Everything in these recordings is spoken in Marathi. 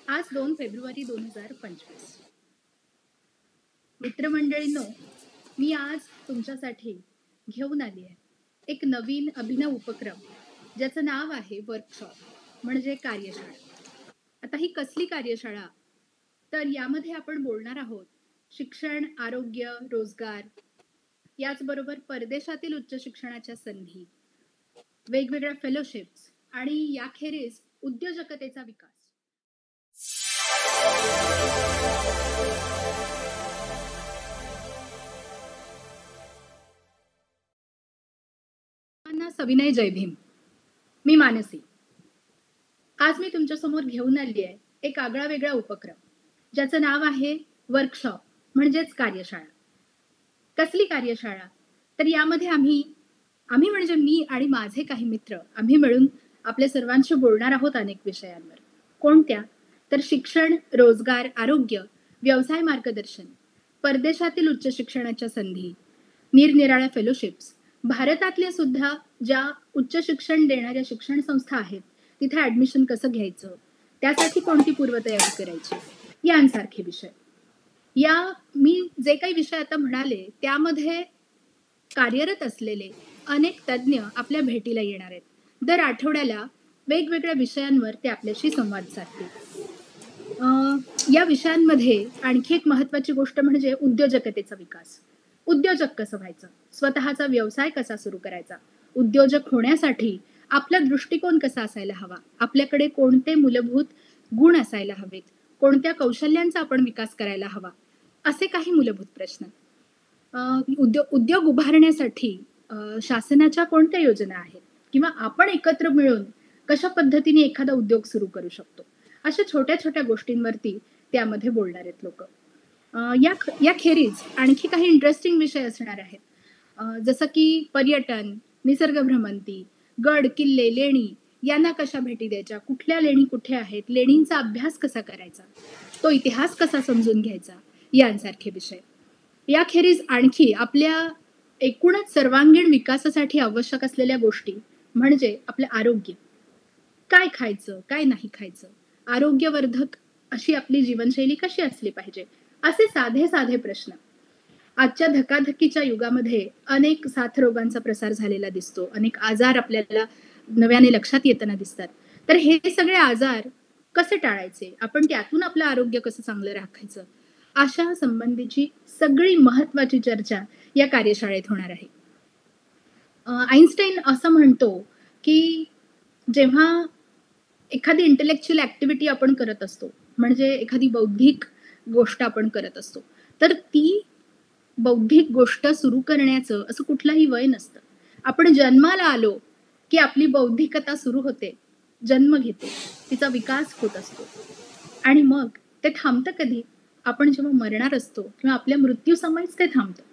आज 2 फेब्रुवारी 2025. मित्रमंडळींनो, मी आज तुमच्यासाठी घेऊन आली आहे एक नवीन अभिनव उपक्रम, ज्याचं नाव आहे वर्कशॉप म्हणजे कार्यशाळा. आता ही कसली कार्यशाळा? तर यामध्ये आपण बोलणार आहोत शिक्षण, आरोग्य, रोजगार, याचबरोबर परदेशातील उच्च शिक्षणाच्या संधी, वेगवेगळ्या फेलोशिप्स आणि याखेरीज उद्योजकतेचा विकास. सविनय जय भीम. मी मानसी. आज मी तुमच्यासमोर घेऊन आली आहे एक आगळा वेगळा उपक्रम, ज्याचं नाव आहे वर्कशॉप म्हणजेच कार्यशाळा. कसली कार्यशाळा? तर यामध्ये आम्ही म्हणजे मी आणि माझे काही मित्र आम्ही मिळून आपल्या सर्वांशी बोलणार आहोत अनेक विषयांवर. कोणत्या? तर शिक्षण, रोजगार, आरोग्य, व्यवसाय मार्गदर्शन, परदेशातील उच्च शिक्षणाच्या संधी, निरनिराळ्या फेलोशिप्स, भारतातल्या सुद्धा ज्या उच्च शिक्षण देणाऱ्या शिक्षण संस्था आहेत तिथे ऍडमिशन कसं घ्यायचं, त्यासाठी कोणती पूर्वतयारी करायची, यांसारखे विषय. या मी जे काही विषय आता म्हणाले त्यामध्ये कार्यरत असलेले अनेक तज्ज्ञ आपल्या भेटीला येणार आहेत. दर आठवड्याला वेगवेगळ्या विषयांवर ते आपल्याशी संवाद साधतील. या विषयांमध्ये आणखी एक महत्वाची गोष्ट म्हणजे उद्योजकतेचा विकास. उद्योजक कसं व्हायचं, स्वतःचा व्यवसाय कसा सुरू करायचा, उद्योजक होण्यासाठी आपला दृष्टिकोन कसा असायला हवा, आपल्याकडे कोणते मूलभूत गुण असायला हवेत, कोणत्या कौशल्यांचा आपण विकास करायला हवा, असे काही मूलभूत प्रश्न. उद्योग उभारण्यासाठी शासनाच्या कोणत्या योजना आहेत किंवा आपण एकत्र मिळून कशा पद्धतीने एखादा उद्योग सुरू करू शकतो, अशा छोट्या छोट्या गोष्टींवरती त्यामध्ये बोलणार आहेत लोक. या खेरीज आणखी काही इंटरेस्टिंग विषय असणार आहेत, जसं की पर्यटन, निसर्ग भ्रमंती, गड किल्ले, लेणी यांना कशा भेटी द्यायच्या, कुठल्या लेणी कुठे आहेत, लेणींचा अभ्यास कसा करायचा, तो इतिहास कसा समजून घ्यायचा, यांसारखे विषय. याखेरीज आणखी आपल्या एकूणच सर्वांगीण विकासासाठी आवश्यक असलेल्या गोष्टी म्हणजे आपलं आरोग्य. काय खायचं, काय नाही खायचं, आरोग्यवर्धक अशी आपली जीवनशैली कशी असली पाहिजे, असे साधे साधे प्रश्न. आजच्या धकाधकीच्या युगामध्ये अनेक साथरोगांचा प्रसार झालेला दिसतो, अनेक आजार आपल्याला नव्याने लक्षात येताना दिसतात. तर हे सगळे आजार कसे टाळायचे, आपण त्यातून आपलं आरोग्य कसं चांगलं राखायचं, अशा संबंधीची सगळी महत्वाची चर्चा या कार्यशाळेत होणार आहे. आईन्स्टाईन असं म्हणतो की जेव्हा एखादी इंटेलेक्च्युअल ऍक्टिव्हिटी आपण करत असतो, म्हणजे एखादी बौद्धिक गोष्ट आपण करत असतो, तर ती बौद्धिक गोष्ट सुरू करण्याचं असं कुठलाही वय नसतं. आपण जन्माला आलो की आपली बौद्धिकता सुरू होते, जन्म घेते, तिचा विकास होत असतो आणि मग ते थांबतं कधी? आपण जेव्हा मरणार असतो किंवा आपल्या मृत्यू समयीच ते थांबतं.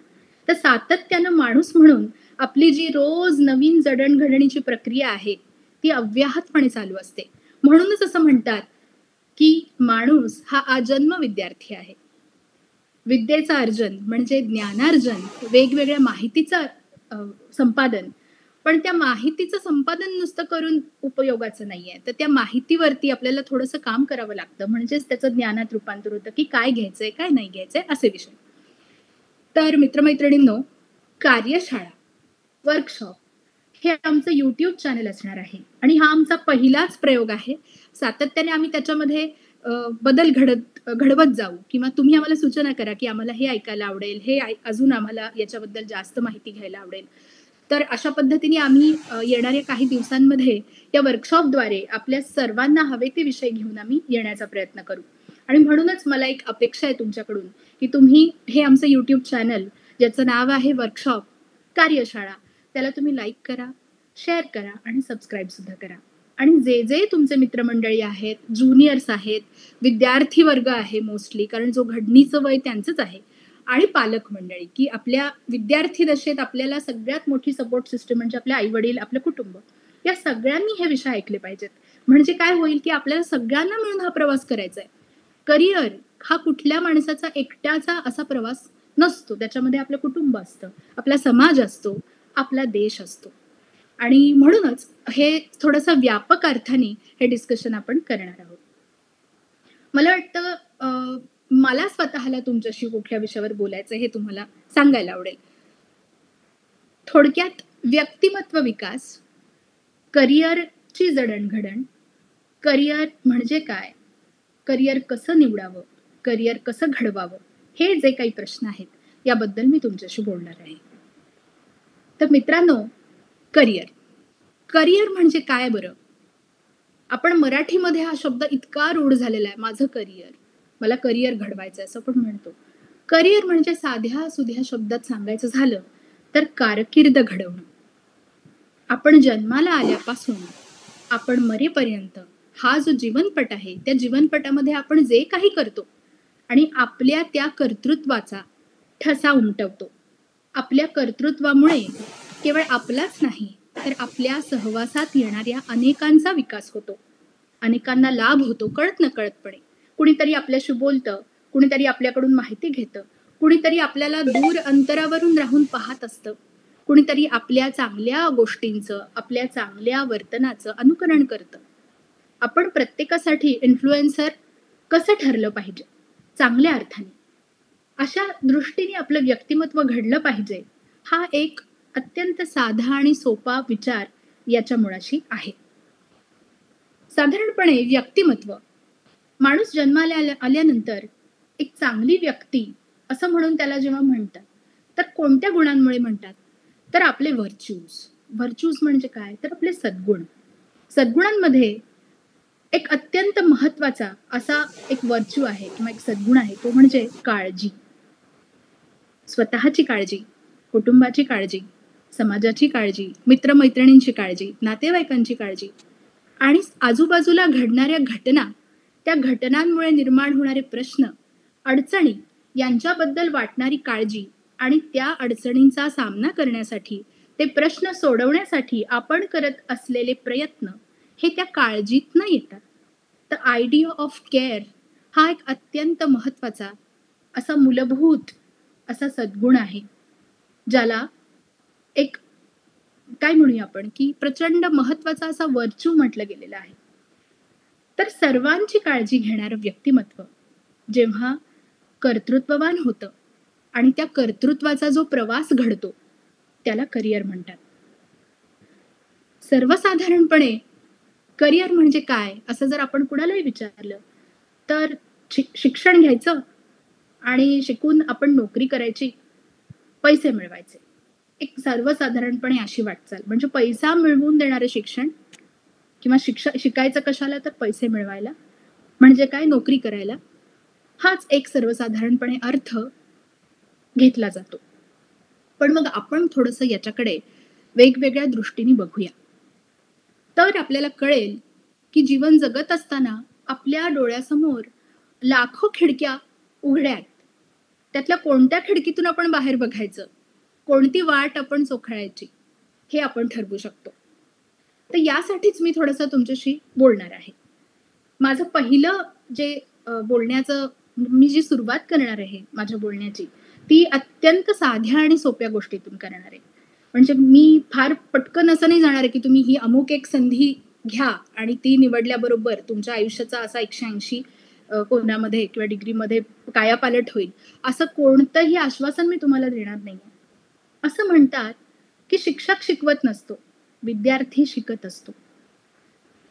तर सातत्यानं माणूस म्हणून आपली जी रोज नवीन जडणघडणीची प्रक्रिया आहे ती अव्याहतपणे चालू असते. म्हणूनच असं म्हणतात की माणूस हा आजन्म विद्यार्थी आहे. विद्येचं अर्जन म्हणजे ज्ञानार्जन, वेगवेगळ्या माहितीचं संपादन, पण त्या माहितीचं संपादन नुसतं करून उपयोगाचं नाहीये, तर त्या माहितीवरती आपल्याला थोडंसं काम करावं लागतं, म्हणजेच त्याचं ज्ञानात रूपांतर होतं की काय घ्यायचंय काय नाही घ्यायचंय असे विषय. तर मित्रमैत्रिणींनो, कार्यशाळा, वर्कशॉप हे आमचं YouTube चॅनल असणार आहे आणि हा आमचा पहिलाच प्रयोग आहे. सातत्याने आम्ही त्याच्यामध्ये बदल घडवत जाऊ किंवा तुम्ही आम्हाला सूचना करा की आम्हाला हे ऐकायला आवडेल, हे अजून आम्हाला याच्याबद्दल जास्त माहिती घ्यायला आवडेल. तर अशा पद्धतीने आम्ही येणाऱ्या काही दिवसांमध्ये या वर्कशॉपद्वारे आपल्या सर्वांना हवे ते विषय घेऊन आम्ही येण्याचा प्रयत्न करू. आणि म्हणूनच मला एक अपेक्षा आहे तुमच्याकडून की तुम्ही हे आमचं YouTube चॅनल, ज्याचं नाव आहे वर्कशॉप कार्यशाळा, त्याला तुम्ही लाईक करा, शेअर करा आणि सबस्क्राईब सुद्धा करा. आणि जे जे तुमचे मित्रमंडळी आहेत, ज्युनियर्स आहेत, विद्यार्थी वर्ग आहे मोस्टली, कारण जो घडणीचं वय त्यांचंच आहे, आणि पालक मंडळी, की आपल्या विद्यार्थी दशेत आपल्याला सगळ्यात मोठी सपोर्ट सिस्टम म्हणजे आपले आई वडील, आपलं कुटुंब, या सगळ्यांनी हे विषय ऐकले पाहिजेत. म्हणजे काय होईल की आपल्याला सगळ्यांना मिळून हा प्रवास करायचा आहे. करिअर हा कुठल्या माणसाचा एकट्याचा असा प्रवास नसतो, त्याच्यामध्ये आपलं कुटुंब असतं, आपला समाज असतो, आपला देश असतो. आणि म्हणूनच हे थोडंसं व्यापक अर्थाने हे डिस्कशन आपण करणार आहोत. मला वाटतं मला स्वतःला तुमच्याशी कुठल्या विषयावर बोलायचं हे तुम्हाला सांगायला आवडेल. थोडक्यात व्यक्तिमत्व विकास, करिअरची जडणघडण, करिअर म्हणजे काय? करिअर कसं निवडावं? करिअर कसं घडवावं? हे जे काही प्रश्न आहेत, याबद्दल मी तुमच्याशी बोलणार आहे. तर मित्रांनो, करिअर. करिअर म्हणजे काय बरं? आपण मराठीमध्ये हा शब्द इतका रूढ झालेला आहे, माझं करिअर. मला करिअर घडवायचं आहे असं आपण म्हणतो. करिअर म्हणजे साध्या-सुध्या शब्दात सांगायचं झालं, तर कारकीर्द घडवणं. आपण जन्माला आल्यापासून आपण मरेपर्यंत हा जो जीवनपट आहे, त्या जीवनपटामध्ये आपण जे काही करतो आणि आपल्या त्या कर्तृत्वाचा ठसा उमटवतो. आपल्या कर्तृत्वामुळे केवळ आपलाच नाही, तर आपल्या सहवासात येणाऱ्या अनेकांचा विकास होतो. अनेकांना लाभ होतो कळत-नकळतपणे. कुणीतरी आपल्याशी बोलतं, कुणीतरी आपल्याकडून माहिती घेतं, कुणीतरी आपल्याला दूर अंतरावरून राहून पाहत असतं. कुणीतरी आपल्या चांगल्या गोष्टींचं, आपल्या चांगल्या वर्तनाचं अनुकरण करतं. आपण प्रत्येकासाठी इन्फ्लुएन्सर कसं ठरलं पाहिजे? चांगल्या अर्थाने. अशा दृष्टीने आपलं व्यक्तिमत्व घडलं पाहिजे, हा एक अत्यंत साधा आणि सोपा विचार याच्या मुळाशी आहे. साधारणपणे व्यक्तिमत्व, माणूस जन्माला आल्यानंतर एक चांगली व्यक्ती असं म्हणून त्याला जेव्हा म्हणतात, तर कोणत्या गुणांमुळे म्हणतात? तर आपले व्हर्च्यूज. व्हर्च्यूज म्हणजे काय? तर आपले सद्गुण. सद्गुणांमध्ये एक अत्यंत महत्वाचा असा एक व्हर्च्यू आहे किंवा एक सद्गुण आहे, तो म्हणजे काळजी. स्वतःची काळजी, कुटुंबाची काळजी, समाजाची काळजी, मित्र-मैत्रिणींची काळजी, नातेवाईकांची काळजी आणि आजूबाजूला घडणाऱ्या घटना, त्या घटनांमुळे निर्माण होणारे प्रश्न, अडचणी यांच्याबद्दल वाटणारी काळजी आणि त्या अडचणींचा सामना करण्यासाठी, ते प्रश्न सोडवण्यासाठी आपण करत असलेले प्रयत्न, हे त्या काळजीतनं येतात. तर आयडिया ऑफ केअर हा एक अत्यंत महत्वाचा असा मूलभूत असा सद्गुण आहे, ज्याला एक काय म्हणूया आपण, की प्रचंड महत्वाचा असा व्हर्च्यू म्हटलं गेलेलं आहे. तर सर्वांची काळजी घेणारं व्यक्तिमत्व जेव्हा कर्तृत्ववान होतं आणि त्या कर्तृत्वाचा जो प्रवास घडतो, त्याला करिअर म्हणतात. सर्वसाधारणपणे करिअर म्हणजे काय? असं जर आपण कुणालाही विचारलं, तर शिक्षण घ्यायचं आणि शिकून आपण नोकरी करायची, पैसे मिळवायचे. एक सर्वसाधारणपणे अशी वाटचाल. म्हणजे पैसा मिळवून देणारं शिक्षण किंवा शिकायचं कशाला? तर पैसे मिळवायला. म्हणजे काय? नोकरी करायला. हाच एक सर्वसाधारणपणे अर्थ घेतला जातो. पण मग आपण थोडंसं याच्याकडे वेगवेगळ्या दृष्टीने बघूया. तर आपल्याला कळेल, की जीवन जगत असताना आपल्या डोळ्यासमोर लाखो खिडक्या उघड्या आहेत. त्यातल्या कोणत्या खिडकीतून आपण बाहेर बघायचं, कोणती वाट आपण चोखाळायची, हे आपण ठरवू शकतो. तर यासाठीच मी थोडंसं तुमच्याशी बोलणार आहे. माझं पहिलं जे बोलण्याचं मी जी सुरुवात करणार आहे माझ्या बोलण्याची, ती अत्यंत साध्या आणि सोप्या गोष्टीतून करणार आहे. म्हणजे मी फार पटकन असं नाही जाणार आहे, की तुम्ही ही अमुक एक संधी घ्या आणि ती निवडल्याबरोबर तुमच्या आयुष्याचा असा 180 कोनामध्ये किंवा डिग्रीमध्ये कायापालट होईल. असं कोणतंही आश्वासन मी तुम्हाला देणार नाहीये. असं म्हणतात, की शिक्षक शिकवत नसतो, विद्यार्थी शिकत असतो.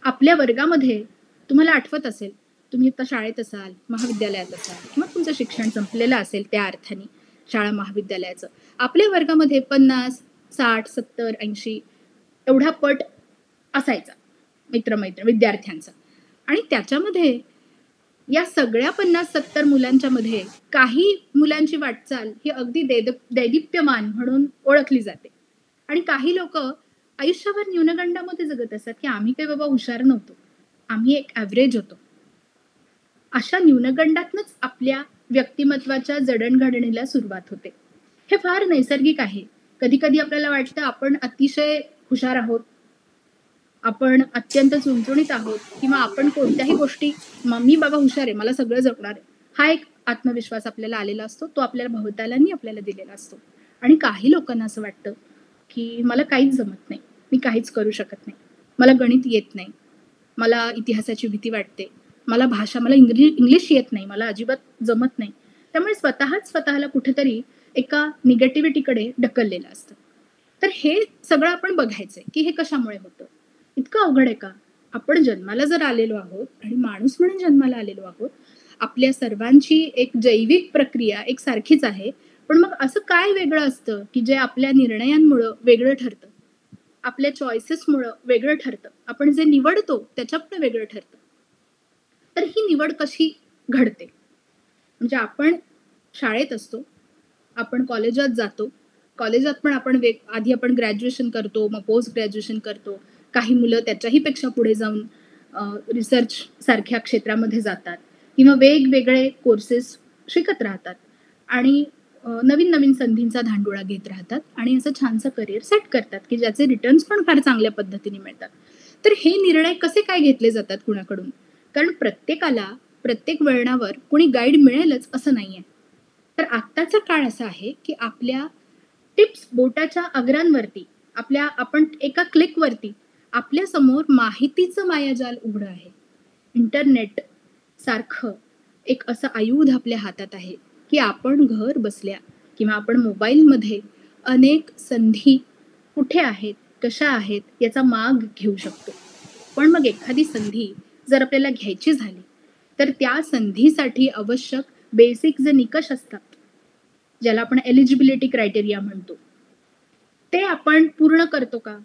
आपल्या वर्गामध्ये तुम्हाला आठवत असेल, तुम्ही आता शाळेत असाल, महाविद्यालयात असाल किंवा तुमचं शिक्षण संपलेलं असेल त्या अर्थाने शाळा महाविद्यालयाचं. आपल्या वर्गामध्ये 50, 60, 70, 80 एवढा पट असायचा विद्यार्थ्यांचा. आणि त्याच्यामध्ये या सगळ्या 50-70 मुलांच्या मध्ये काही मुलांची वाटचाल ही अगदी दैदिप्यमान म्हणून ओळखली जाते. आणि काही लोकं आयुष्यभर न्यूनगंडामध्ये जगत असतात, की आम्ही काही बाबा हुशार नव्हतो. आम्ही एक ॲव्हरेज होतो. अशा न्यूनगंडातनंच आपल्या व्यक्तिमत्त्वाच्या जडणघडणीला सुरुवात होते. हे फार नैसर्गिक आहे. कधी-कधी आपल्याला वाटतं आपण अतिशय हुशार आहोत. आपण अत्यंत चुणचुणीत आहोत किंवा आपण कोणत्याही गोष्टी मी बाबा हुशार आहे, मला सगळं जमणार आहे. हा एक आत्मविश्वास आपल्याला आलेला असतो. तो आपल्या भवतालांनी आपल्याला दिलेला असतो. आणि काही लोकांना असं वाटतं, की मला काहीच जमत नाही. मी काहीच करू शकत नाही. मला गणित येत नाही. मला इतिहासाची भीती वाटते. मला इंग्लिश येत नाही, मला अजिबात जमत नाही. त्यामुळे स्वतःच स्वतःला कुठेतरी एका निगेटिव्हिटीकडे ढकललेलं असतं. तर हे सगळं आपण बघायचंय, की हे कशामुळे होतं. इतकं अवघड आहे का? आपण जन्माला जर आलेलो आहोत आणि माणूस म्हणून जन्माला आलेलो आहोत, आपल्या सर्वांची एक जैविक प्रक्रिया एक सारखीच आहे. पण मग असं काय वेगळं असतं, की जे आपल्या निर्णयांमुळं वेगळं ठरतं? आपल्या चॉईसेसमुळं वेगळं ठरतं. आपण जे निवडतो त्याच्यामुळे वेगळं ठरतं. तर ही निवड कशी घडते? म्हणजे आपण शाळेत असतो, आपण कॉलेजात जातो. कॉलेजात पण आधी आपण ग्रॅज्युएशन करतो, मग पोस्ट ग्रॅज्युएशन करतो. काही मुलं त्याच्याही पेक्षा पुढे जाऊन रिसर्च सारख्या क्षेत्रामध्ये जातात किंवा वेगवेगळे कोर्सेस शिकत राहतात आणि नवीन-नवीन संधींचा धांडोळा घेत राहतात आणि असं छानसं करिअर सेट करतात, की ज्याचे रिटर्न्स पण फार चांगल्या पद्धतीने मिळतात. तर हे निर्णय कसे काय घेतले जातात कुणाकडून? कारण प्रत्येकाला प्रत्येक वळणावर कोणी गाईड मिळेलच असं नाहीये. तर आत्ताचा काळ असा आहे, की आपल्या टिप्स बोटाच्या अग्रांवरती आपण एका क्लिकवरती आपल्या समोर माहितीचं मायाजाल उघडं आहे. इंटरनेट सारखं एक असं आयुध आपल्या हातात आहे, की आपण घर बसल्या किंवा आपण मोबाईलमध्ये अनेक संधी कुठे आहेत, कशा आहेत याचा माग घेऊ शकतो. पण मग एखादी संधी जर आपल्याला घ्यायची झाली, तर त्या संधीसाठी आवश्यक बेसिक जे निकष असतात, ज्याला आपण एलिजिबिलिटी क्रायटेरिया म्हणतो, ते आपण पूर्ण करतो का?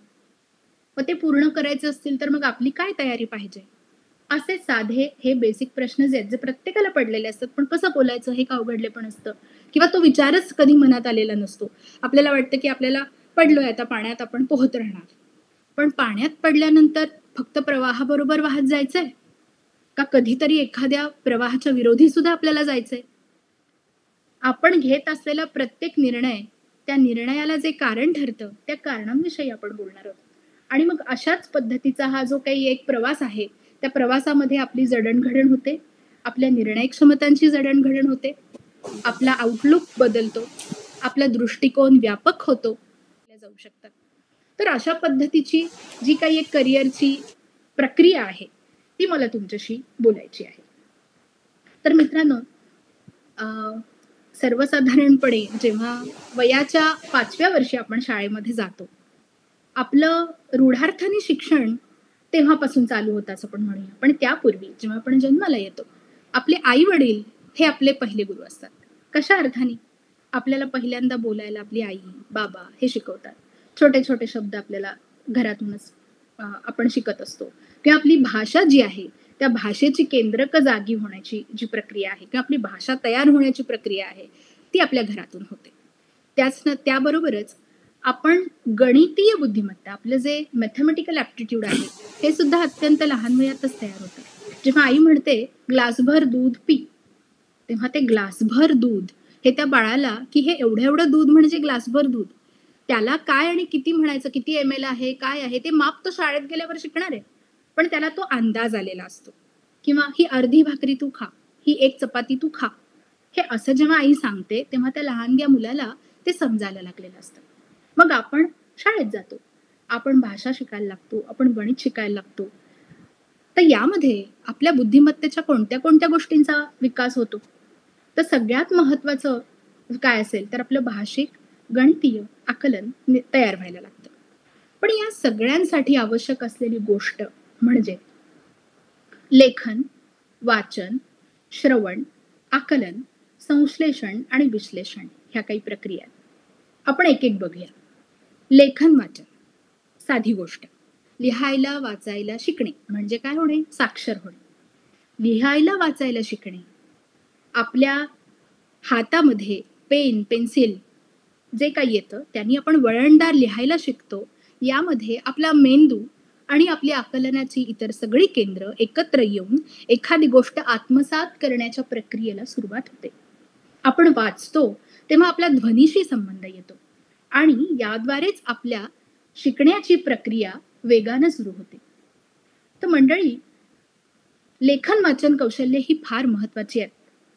मग ते पूर्ण करायचे असतील तर मग आपली काय तयारी पाहिजे? असे साधे हे बेसिक प्रश्न जे आहेत, जे प्रत्येकाला पडलेले असतात, पण कसं बोलायचं हे का अवघडलेपण असतं किंवा तो विचारच कधी मनात आलेला नसतो. आपल्याला वाटतं की आपल्याला पडलोय आता पाण्यात आपण पोहत राहणार. पण पाण्यात पडल्यानंतर फक्त प्रवाहाबरोबर वाहत जायचंय? का कधीतरी एखाद्या प्रवाहाच्या विरोधी सुद्धा आपल्याला जायचंय? आपण घेत असलेला प्रत्येक निर्णय, त्या निर्णयाला जे कारण ठरतं, त्या कारणांविषयी आपण बोलणार आहोत. आणि मग अशाच पद्धतीचा हा जो काही एक प्रवास आहे, त्या प्रवासामध्ये आपली जडणघडण होते, आपल्या निर्णय क्षमतांची जडणघडण होते, आपला आउटलुक बदलतो, आपला दृष्टिकोन व्यापक होतो, जाऊ शकतात. तर अशा पद्धतीची जी काही एक करिअरची प्रक्रिया आहे, ती मला तुमच्याशी बोलायची आहे. तर मित्रांनो, अ, सर्वसाधारणपणे जेव्हा वयाच्या 5व्या वर्षी आपण शाळेमध्ये जातो, आपलं रूढार्थाने शिक्षण तेव्हापासून चालू होतं असं आपण म्हणूया. पण त्यापूर्वी जेव्हा आपण जन्माला येतो, आपले आई-वडील हे आपले पहिले गुरु असतात. कशा अर्थाने? आपल्याला पहिल्यांदा बोलायला आपली आई, बाबा हे शिकवतात. छोटे-छोटे शब्द आपल्याला घरातूनच आपण शिकत असतो किंवा आपली भाषा जी आहे, त्या भाषेची केंद्रक जागी होण्याची जी प्रक्रिया आहे किंवा आपली भाषा तयार होण्याची प्रक्रिया आहे, ती आपल्या घरातून होते. त्याबरोबरच आपण गणितीय बुद्धिमत्ता, आपलं जे मॅथेमॅटिकल ॲप्टिट्यूड आहे, हे सुद्धा अत्यंत लहान वयातच तयार होतं. जेव्हा आई म्हणते, "ग्लासभर दूध पी." तेव्हा ते ग्लासभर दूध हे त्या बाळाला, की हे एवढं-एवढं दूध म्हणजे ग्लासभर दूध. त्याला काय आणि किती म्हणायचं, किती एम-एल आहे, काय आहे, ते माप तो शाळेत गेल्यावर शिकणार आहे. पण त्याला तो अंदाज आलेला असतो किंवा ही अर्धी भाकरी तू खा, ही एक चपाती तू खा. हे असं जेव्हा आई सांगते, तेव्हा त्या लहानग्या मुलाला ते समजायला लागलेलं असतं. मग आपण शाळेत जातो. आपण भाषा शिकायला लागतो, आपण गणित शिकायला लागतो. तर यामध्ये आपल्या बुद्धिमत्तेच्या कोणत्या-कोणत्या गोष्टींचा विकास होतो? तर सगळ्यात महत्त्वाचं काय असेल, तर आपलं भाषिक, गणितीय आकलन तयार व्हायला लागतं. पण या सगळ्यांसाठी आवश्यक असलेली गोष्ट म्हणजे लेखन, वाचन, श्रवण, आकलन, संश्लेषण आणि विश्लेषण ह्या काही प्रक्रिया आहेत. आपण एक-एक बघूया. लेखन वाचन, साधी गोष्ट. लिहायला वाचायला शिकणे म्हणजे काय होणे? साक्षर होणे. लिहायला वाचायला शिकणे. आपल्या हातामध्ये पेन, पेन्सिल जे काही येतं त्यांनी आपण वळणदार लिहायला शिकतो. यामध्ये आपला मेंदू आणि आपली आकलनाची इतर सगळी केंद्र एकत्र येऊन एखादी गोष्ट आत्मसात करण्याच्या प्रक्रियेला सुरुवात होते. आपण वाचतो तेव्हा आपल्या ध्वनीशी संबंध येतो आणि याद्वारेच आपल्या शिकण्याची प्रक्रिया वेगानं सुरू होते. तर मंडळी, लेखन वाचन कौशल्य ही फार महत्वाची आहेत.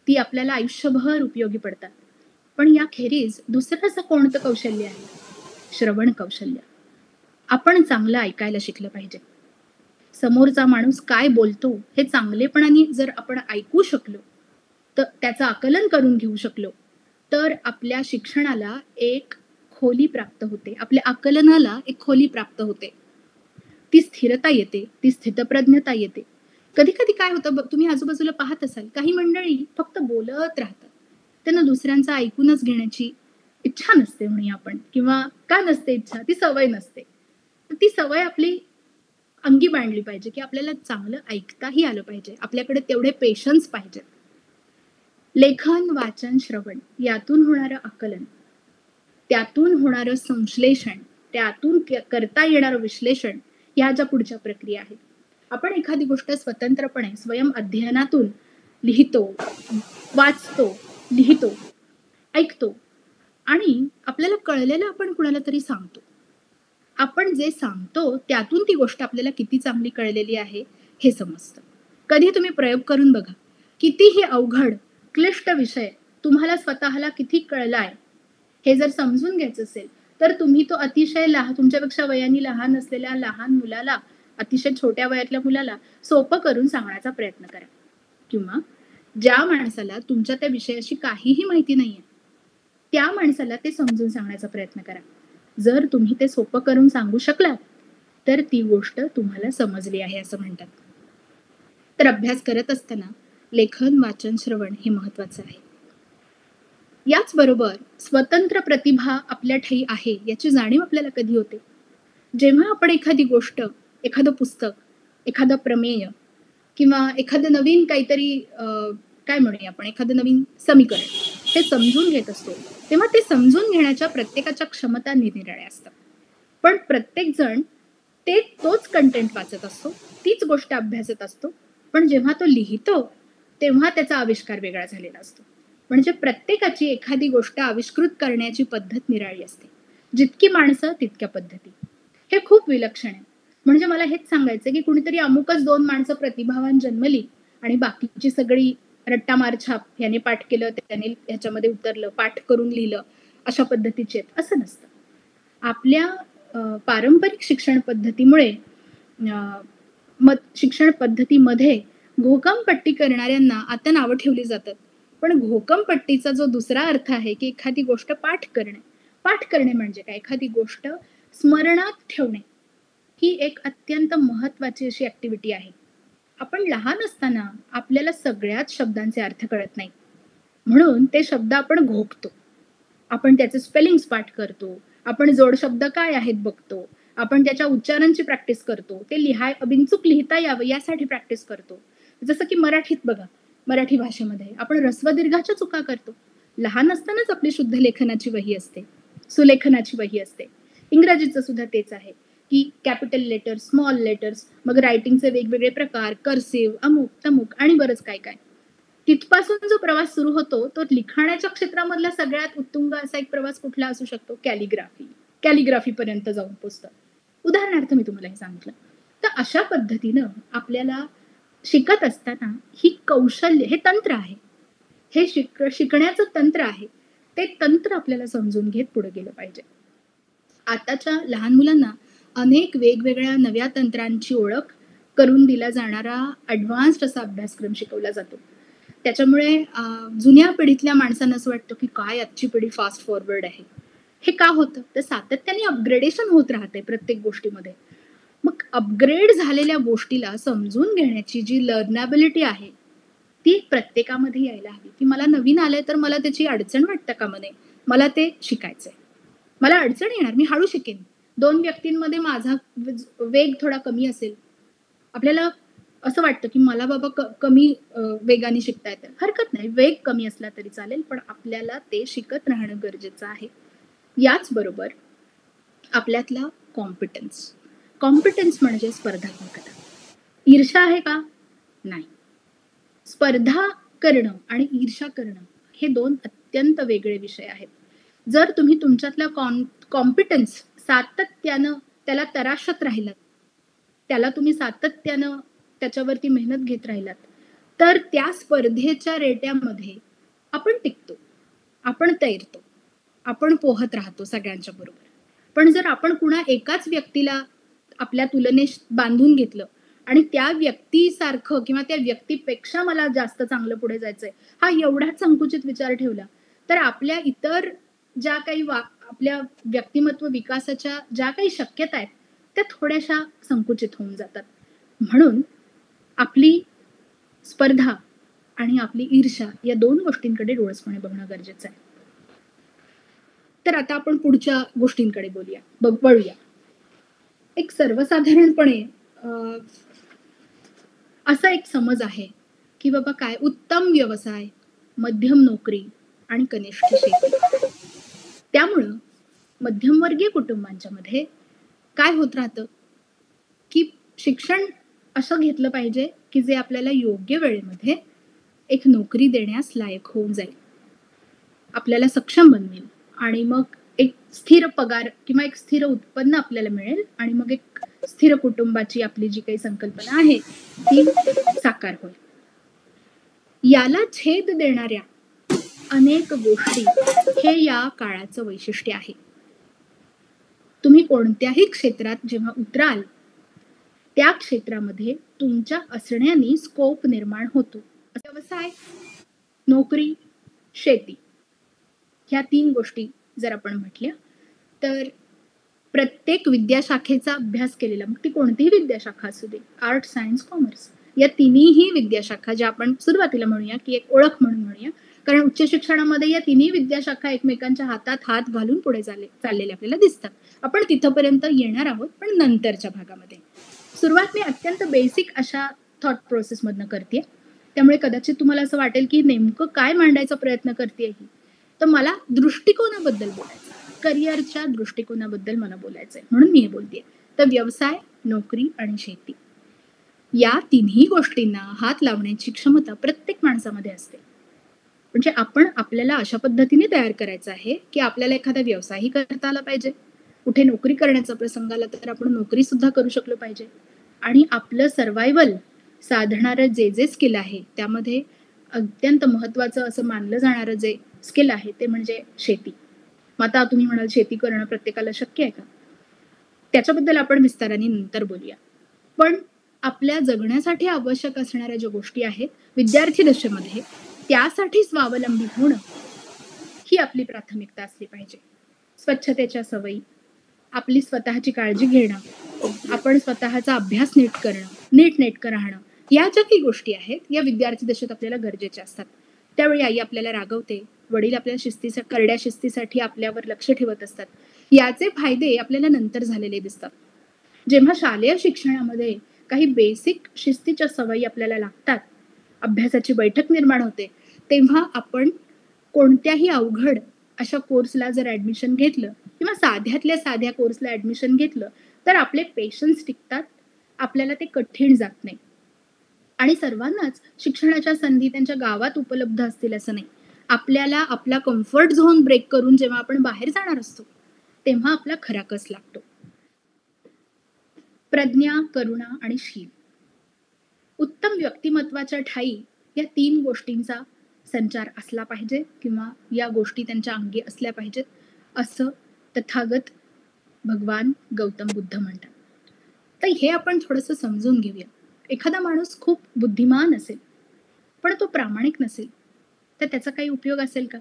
ती आपल्याला आयुष्यभर उपयोगी पडतात. पण याखेरीज दुसरं असं कोणतं कौशल्य आहे? श्रवण कौशल्य. आपण चांगलं ऐकायला शिकलं पाहिजे. समोरचा माणूस काय बोलतो हे चांगलेपणाने जर आपण ऐकू शकलो, तर त्याचं आकलन करून घेऊ शकलो, तर आपल्या शिक्षणाला एक खोली प्राप्त होते. आपल्या आकलनाला एक खोली प्राप्त होते. ती स्थिरता येते, ती स्थितप्रज्ञता येते. कधी-कधी काय होतं तुम्ही आजूबाजूला पाहत असाल, काही मंडळी फक्त बोलत राहतात. त्यांना दुसऱ्यांचं ऐकूनच घेण्याची इच्छा नसते म्हणूया आपण किंवा का नसते इच्छा? ती सवय नसते. तर ती सवय आपली अंगी बाणली पाहिजे, की आपल्याला चांगलं ऐकताही आलं पाहिजे. आपल्याकडे तेवढे पेशन्स पाहिजेत. लेखन, वाचन, श्रवण यातून होणारं आकलन, त्यातून होणारं संश्लेषण, त्यातून करता येणारं विश्लेषण, ह्या ज्या पुढच्या प्रक्रिया आहेत. आपण एखादी गोष्ट स्वतंत्रपणे स्वयं अध्ययनातून लिहितो, वाचतो, लिहितो, ऐकतो आणि आपल्याला कळलेलं आपण कुणाला तरी सांगतो. आपण जे सांगतो त्यातून ती गोष्ट आपल्याला किती चांगली कळलेली आहे हे समजतं. कधी तुम्ही प्रयोग करून बघा. कितीही अवघड, क्लिष्ट विषय तुम्हाला स्वतःला किती कळलाय हे जर समजून घ्यायचं असेल, तर तुम्ही तो अतिशय तुमच्यापेक्षा वयाने लहान असलेल्या लहान मुलाला, अतिशय छोट्या वयातल्या मुलाला सोपं करून सांगण्याचा प्रयत्न करा. किंवा ज्या माणसाला तुमच्या त्या विषयाशी काहीही माहिती नाहीये, त्या माणसाला ते समजून सांगण्याचा प्रयत्न करा. जर तुम्ही ते सोपं करून सांगू शकलात, तर ती गोष्ट तुम्हाला समजली आहे असं म्हणतात. तर अभ्यास करत असताना लेखन, वाचन, श्रवण हे महत्वाचं आहे. याचबरोबर स्वतंत्र प्रतिभा आपल्या ठायी आहे याची जाणीव आपल्याला कधी होते? जेव्हा आपण एखादी गोष्ट, एखादं पुस्तक, एखादं प्रमेय किंवा एखादं नवीन काहीतरी काय म्हणूया आपण, एखादं नवीन समीकरण हे समजून घेत असतो, तेव्हा ते समजून घेण्याच्या प्रत्येकाच्या क्षमता निरनिराळ्या असतात. पण प्रत्येक जण तोच कंटेंट वाचत असतो, तीच गोष्ट अभ्यासत असतो. पण जेव्हा तो लिहितो, तेव्हा त्याचा आविष्कार वेगळा झालेला असतो. म्हणजे प्रत्येकाची एखादी गोष्ट आविष्कृत करण्याची पद्धत निराळी असते. जितकी माणसं तितक्या पद्धती. हे खूप विलक्षण आहे. म्हणजे मला हेच सांगायचं की कुणीतरी अमुकच 2 माणसं प्रतिभावान जन्मली आणि बाकीची सगळी रट्टा मारछाप याने पाठ केलं, त्याने ह्याच्यामध्ये उतरलं, पाठ करून लिहिलं, अशा पद्धतीचे आहेत असं नसतं. आपल्या पारंपरिक शिक्षण पद्धतीमुळे शिक्षण पद्धतीमध्ये घोकमपट्टी करणाऱ्यांना आता नावं ठेवली जातात. पण घोकमपट्टीचा जो दुसरा अर्थ आहे की एखादी गोष्ट पाठ करणे. पाठ करणे म्हणजे काय? एखादी गोष्ट स्मरणात ठेवणे ही एक अत्यंत महत्वाची अशी ऍक्टिव्हिटी आहे. आपण लहान असताना आपल्याला सगळ्याच शब्दांचे अर्थ कळत नाही, म्हणून ते शब्द आपण घोकतो. आपण त्याचे स्पेलिंग्स पाठ करतो, आपण जोड शब्द काय आहेत बघतो, आपण त्याच्या उच्चारांची प्रॅक्टिस करतो, ते बिनचूक लिहिता यावं यासाठी प्रॅक्टिस करतो. जसं की मराठीत बघा, मराठी भाषेमध्ये आपण ऱ्हस्व दीर्घाच्या चुका करतो. लहान असतानाच आपली शुद्ध लेखनाची वही असते, सुलेखनाची वही असते. इंग्रजीचं सुद्धा तेच आहे की कॅपिटल लेटर्स, स्मॉल लेटर्स, मग रायटिंगचे वेगवेगळे प्रकार, कर्सिव्ह, अमुक तमुक आणि बरंच काय काय. तिथपासून जो प्रवास सुरू होतो तो लिखाणाच्या क्षेत्रामधला सगळ्यात उत्तुंग असा एक प्रवास कुठला असू शकतो? कॅलिग्राफी पर्यंत जाऊन पोचतं. उदाहरणार्थ मी तुम्हाला हे सांगितलं. तर अशा पद्धतीनं आपल्याला शिकत असताना ही कौशल्य, हे तंत्र आहे, हे शिकण्याचं तंत्र आहे, ते तंत्र आपल्याला समजून घेत पुढे गेलं पाहिजे. आताच्या लहान मुलांना अनेक वेगवेगळ्या नव्या तंत्रांची ओळख करून दिला जाणारा ऍडव्हान्स्ड असा अभ्यासक्रम शिकवला जातो. त्याच्यामुळे जुन्या पिढीतल्या माणसांना असं वाटतं की काय आजची पिढी फास्ट फॉरवर्ड आहे. हे का होतं? तर सातत्याने अपग्रेडेशन होत राहते प्रत्येक गोष्टीमध्ये. मग अपग्रेड झालेल्या गोष्टीला समजून घेण्याची जी लर्नेबिलिटी आहे, ती प्रत्येकामध्ये यायला हवी. की मला नवीन आलंय तर मला त्याची अडचण वाटतं कामा नये. मला ते शिकायचंय. मला अडचण येणार, मी हळू शिकेन. 2 व्यक्तींमध्ये माझा वेग थोडा कमी असेल. आपल्याला असं वाटतं की मला बाबा कमी वेगाने शिकता येतं. हरकत नाही, वेग कमी असला तरी चालेल, पण आपल्याला ते शिकत राहणं गरजेचं आहे. याचबरोबर आपल्यातला कॉम्पिटन्स. कॉम्पिटन्स म्हणजे स्पर्धात्मकता. ईर्ष्या आहे का? नाही. स्पर्धा करणं आणि ईर्ष्या करणं हे 2 अत्यंत वेगळे विषय आहेत. जर तुम्ही तुमच्यातला कॉम्पिटन्स सातत्यानं त्याला तराशत राहिलात, त्याला तुम्ही सातत्यानं त्याच्यावरती मेहनत घेत राहिलात, तर त्या स्पर्धेच्या रेट्यामध्ये आपण टिकतो, आपण तैरतो, आपण पोहत राहतो सगळ्यांच्या बरोबर. पण जर आपण कुणा एकाच व्यक्तीला आपल्या तुलनेत बांधून घेतलं आणि त्या व्यक्तीसारखं किंवा त्या व्यक्तीपेक्षा मला जास्त चांगलं पुढे जायचंय, हा एवढाच संकुचित विचार ठेवला, तर आपल्या इतर ज्या काही आपल्या व्यक्तिमत्व विकासाच्या ज्या काही शक्यता आहेत, त्या थोड्याशा संकुचित होऊन जातात. म्हणून आपली स्पर्धा आणि आपली ईर्ष्या या 2 गोष्टींकडे डोळसपणे बघणं गरजेचं आहे. तर आता आपण पुढच्या गोष्टींकडे वळूया. एक सर्वसाधारणपणे अ, असा एक समज आहे, की बाबा काय उत्तम व्यवसाय, मध्यम नोकरी आणि कनिष्ठ शेती. त्यामुळं मध्यमवर्गीय कुटुंबांच्या मध्ये काय होत राहतं, की शिक्षण असं घेतलं पाहिजे, की जे आपल्याला योग्य वेळेमध्ये एक नोकरी देण्यास लायक होऊन जाईल. आपल्याला सक्षम बनवेल आणि मग एक स्थिर पगार किंवा एक स्थिर उत्पन्न आपल्याला मिळेल आणि मग एक स्थिर कुटुंबाची आपली जी काही संकल्पना आहे ती साकार होईल. याला छेद देणाऱ्या अनेक गोष्टी हे या काळाचं वैशिष्ट्य आहे. तुम्ही कोणत्याही क्षेत्रात जेव्हा उतराल, त्या क्षेत्रामध्ये तुमच्या असण्याने स्कोप निर्माण होतो. व्यवसाय, नोकरी, शेती ह्या 3 गोष्टी जर आपण म्हटल्या, तर प्रत्येक विद्याशाखेचा अभ्यास केलेला, मग ती कोणतीही विद्याशाखा असू दे, आर्ट, सायन्स, कॉमर्स या तिन्हीही विद्याशाखा ज्या आपण सुरुवातीला म्हणूया, की एक ओळख म्हणून म्हणूया. कारण उच्च शिक्षणामध्ये या तिन्ही विद्याशाखा एकमेकांच्या हातात हात घालून पुढे चाललेले आपल्याला दिसतात. आपण तिथपर्यंत येणार आहोत, पण नंतरच्या भागामध्ये. सुरुवात मी अत्यंत बेसिक अशा थॉट प्रोसेसमधनं करतेय. त्यामुळे कदाचित तुम्हाला असं वाटेल, की नेमकं काय मांडायचा प्रयत्न करतेय ही. तर मला दृष्टिकोनाबद्दल बोलायचं, करिअरच्या दृष्टिकोनाबद्दल मला बोलायचंय, म्हणून मी हे बोलतेय. तर व्यवसाय, नोकरी आणि शेती या तिन्ही गोष्टींना हात लावण्याची क्षमता प्रत्येक माणसामध्ये असते. म्हणजे आपण आपल्याला अशा पद्धतीने तयार करायचं आहे, की आपल्याला एखादा व्यवसायही करता आला पाहिजे. कुठे नोकरी करण्याचा प्रसंग आला तर आपण नोकरी सुद्धा करू शकलो पाहिजे. आणि आपलं सर्व्हायव्हल साधणारं जे स्किल आहे, त्यामध्ये अत्यंत महत्त्वाचं असं मानलं जाणारं जे स्किल आहे ते म्हणजे शेती. मग आता तुम्ही म्हणाल शेती करणं प्रत्येकाला शक्य आहे का? त्याच्याबद्दल आपण विस्ताराने नंतर बोलूया. पण आपल्या जगण्यासाठी आवश्यक असणाऱ्या ज्या गोष्टी आहेत, विद्यार्थी दशेमध्ये त्यासाठी स्वावलंबी होणं ही आपली प्राथमिकता असली पाहिजे. स्वच्छतेच्या सवयी, आपली स्वतःची काळजी घेणं, आपण स्वतःचा अभ्यास नीट करणं, नीटनेटकं राहणं, या ज्या काही गोष्टी आहेत, या विद्यार्थी दशेत आपल्याला गरजेच्या असतात. त्यावेळी आई आपल्याला रागवते, वडील आपल्या करड्या शिस्तीसाठी आपल्यावर लक्ष ठेवत असतात. याचे फायदे आपल्याला नंतर झालेले दिसतात. जेव्हा शालेय शिक्षणामध्ये काही बेसिक शिस्तीच्या सवयी आपल्याला लागतात, अभ्यासाची बैठक निर्माण होते, तेव्हा आपण कोणत्याही अवघड अशा कोर्सला जर ॲडमिशन घेतलं किंवा साध्यातल्या साध्या कोर्सला ॲडमिशन घेतलं, तर आपले पेशन्स टिकतात, आपल्याला ते कठीण जात नाही. आणि सर्वांनाच शिक्षणाच्या संधी त्यांच्या गावात उपलब्ध असतील असं नाही. आपल्याला आपला कम्फर्ट झोन ब्रेक करून जेव्हा आपण बाहेर जाणार असतो, तेव्हा आपला खरा कस लागतो. प्रज्ञा, करुणा आणि शील. उत्तम व्यक्तिमत्वाच्या ठायी या 3 गोष्टींचा संचार असला पाहिजे किंवा या गोष्टी त्यांच्या अंगी असल्या पाहिजेत, असं तथागत भगवान गौतम बुद्ध म्हणतात. तर हे आपण थोडंसं समजून घेऊया. एखादा माणूस खूप बुद्धिमान असेल, पण तो प्रामाणिक नसेल, तर त्याचा काही उपयोग असेल का?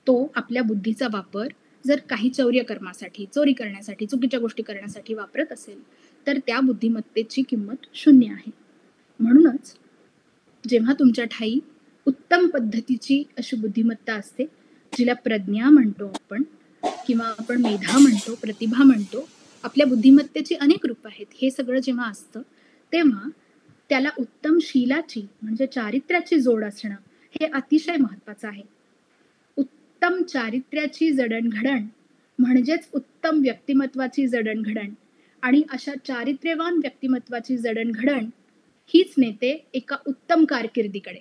तो आपल्या बुद्धीचा वापर जर काही चौर्यकर्मासाठी, चोरी करण्यासाठी, चुकीच्या गोष्टी करण्यासाठी वापरत असेल, तर त्या बुद्धिमत्तेची किंमत 0 आहे. म्हणूनच जेव्हा तुमच्या ठायी उत्तम पद्धतीची अशी बुद्धिमत्ता असते, जिला प्रज्ञा म्हणतो आपण किंवा आपण मेधा म्हणतो, प्रतिभा म्हणतो. आपल्या बुद्धिमत्तेची अनेक रूपं आहेत. हे सगळं जेव्हा असतं, तेव्हा त्याला उत्तम शीलाची म्हणजे चारित्र्याची जोड असणं हे अतिशय महत्त्वाचं आहे. उत्तम चारित्र्याची जडणघडण म्हणजेच उत्तम व्यक्तिमत्वाची जडणघडण आणि अशा चारित्र्यवान व्यक्तिमत्वाची जडणघडण हीच नेते एका उत्तम कारकिर्दीकडे.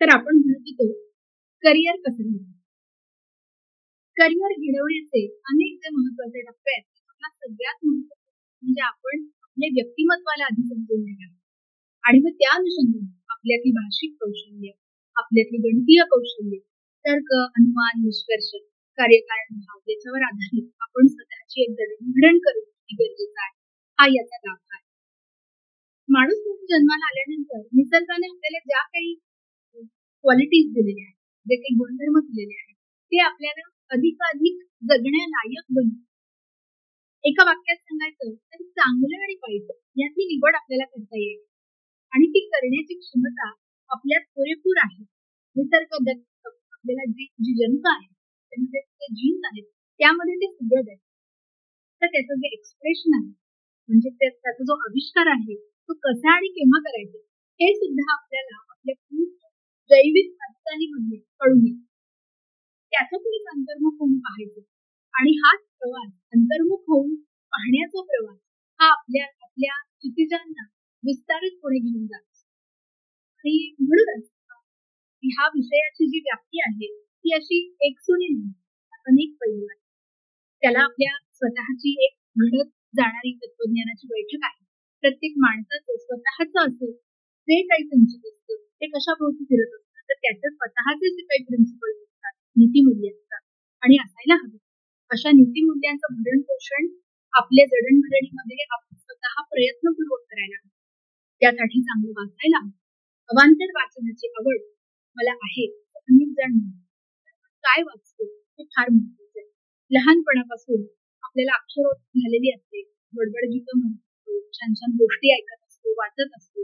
तर आपण म्हणत होतो, करिअर कसं घडवायचं? करिअर घडवण्याचे अनेक जे महत्त्वाचे टप्पे आहेत, त्यातला सगळ्यात महत्त्वाचा म्हणजे आपण आपल्या व्यक्तिमत्वाला आधी समजून घेणं आणि मग त्या अनुषंगाने आपल्यातली भाषिक कौशल्य, आपल्यातली गणितीय कौशल्य, तर्क, अनुमान, निष्कर्ष, कार्यकारण भाव याच्यावर आधारित आपण स्वतःची एक जडणघडण करणं गरजेचं आहे. हा याचा लाभ आहे. माणूस म्हणून जन्माला आल्यानंतर निसर्गाने आपल्याला ज्या काही क्वालिटीज दिलेल्या आहेत, जे काही गुणधर्म दिलेले आहेत, ते आपल्याला अधिकाधिक जगण्यालायक बनवतात. एका वाक्यात सांगायचं तर चांगलं आणि वाईट याची निवड आपल्याला करता येईल आणि ती करण्याची क्षमता आपल्यात पुरेपूर आहे. निसर्ग दत्त आपल्याला जी जन्म आहे, त्यामध्ये जे जीन्स आहेत, त्यामध्ये ते सगळं आहे. तर त्याचं जे एक्सप्रेशन आहे, म्हणजे त्याचा जो आविष्कार आहे, तो कसा आणि केव्हा करायचा, हे सुद्धा आपल्याला आपल्या पूर्ण जैविक हालचालीमध्ये कळून येईल. त्याच्यातूनच अंतर्मुख होऊन पाहायचं आणि हाच प्रवास अंतर्मुख होऊन पाहण्याचा प्रवास हा आपल्या आपल्या क्षितिजांना विस्तारितपणे घेऊन जातो. आणि म्हणूनच ह्या विषयाची जी व्याप्ती आहे ती अशी एकसुनी नाही, अनेक पैलू आहेत. त्याला आपल्या स्वतःची एक घडत जाणारी तत्वज्ञानाची बैठक आहे. प्रत्येक माणसाचं स्वतःचं असं जे काही संचित असतं ते कशाभोवती फिरत असतं, तर त्याचे स्वतःचे जे काही प्रिन्सिपल्स असतात, नीतिमूल्य असतात आणि असायला हवी. अशा नीतिमूल्यांचं भरण पोषण आपल्या जडणघडणीमध्ये आपण स्वतः प्रयत्नपूर्वक करायला हवं. त्यासाठी चांगलं वाचायला हवं. अवांतर वाचनाची आवड मला आहे अनेक जण म्हणतात. काय वाचतो हे फार महत्वाचं आहे. लहानपणापासून आपल्याला अक्षरोक्त झालेली असते, बडबड गीतं म्हणत असतो, छान छान गोष्टी ऐकत असतो, वाचत असतो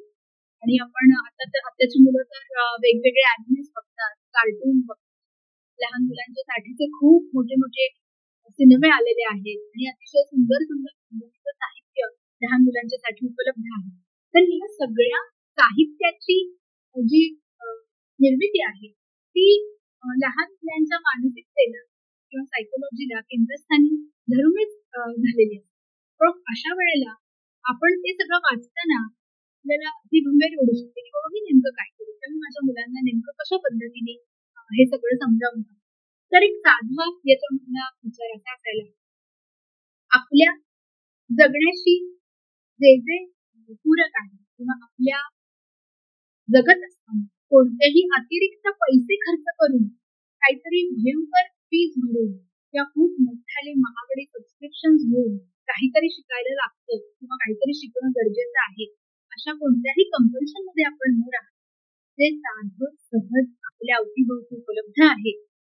आणि आपण आताची मुलं तर वेगवेगळे अॅनिमेज बघतात, कार्टून बघतात. लहान मुलांच्या साठीचे खूप मोठे मोठे सिनेमे आलेले आहेत आणि अतिशय सुंदर सुंदर साहित्य लहान मुलांच्यासाठी उपलब्ध आहे. तर या सगळ्या साहित्याची जी निर्मिती आहे ती लहान मुलांच्या मानसिकतेला किंवा सायकोलॉजीला केंद्रस्थानी धरूनच झालेली असते. पण अशा वेळेला आपण ते सगळं वाचताना आपल्याला ती भंगेरी ओढू शकते की बाबा मी नेमकं काय करू, किंवा माझ्या मुलांना नेमकं कशा पद्धतीने हे सगळं समजावून. तर एक साधा याच्यामधला विचार असा असायला, आपल्या जगण्याशी जे जे पूरक आहे किंवा आपल्या जगत असताना कोणतेही अतिरिक्त पैसे खर्च करून काहीतरी भयंकर फीज भरून किंवा खूप मोठाले महागडे सबस्क्रिप्शन घेऊन काहीतरी शिकायला लागतं किंवा काहीतरी शिकणं गरजेचं आहे, अशा कोणत्याही कंपल्शन मध्ये आपण न राहता जे साधं सहज आपल्या अवतीभोवती उपलब्ध आहे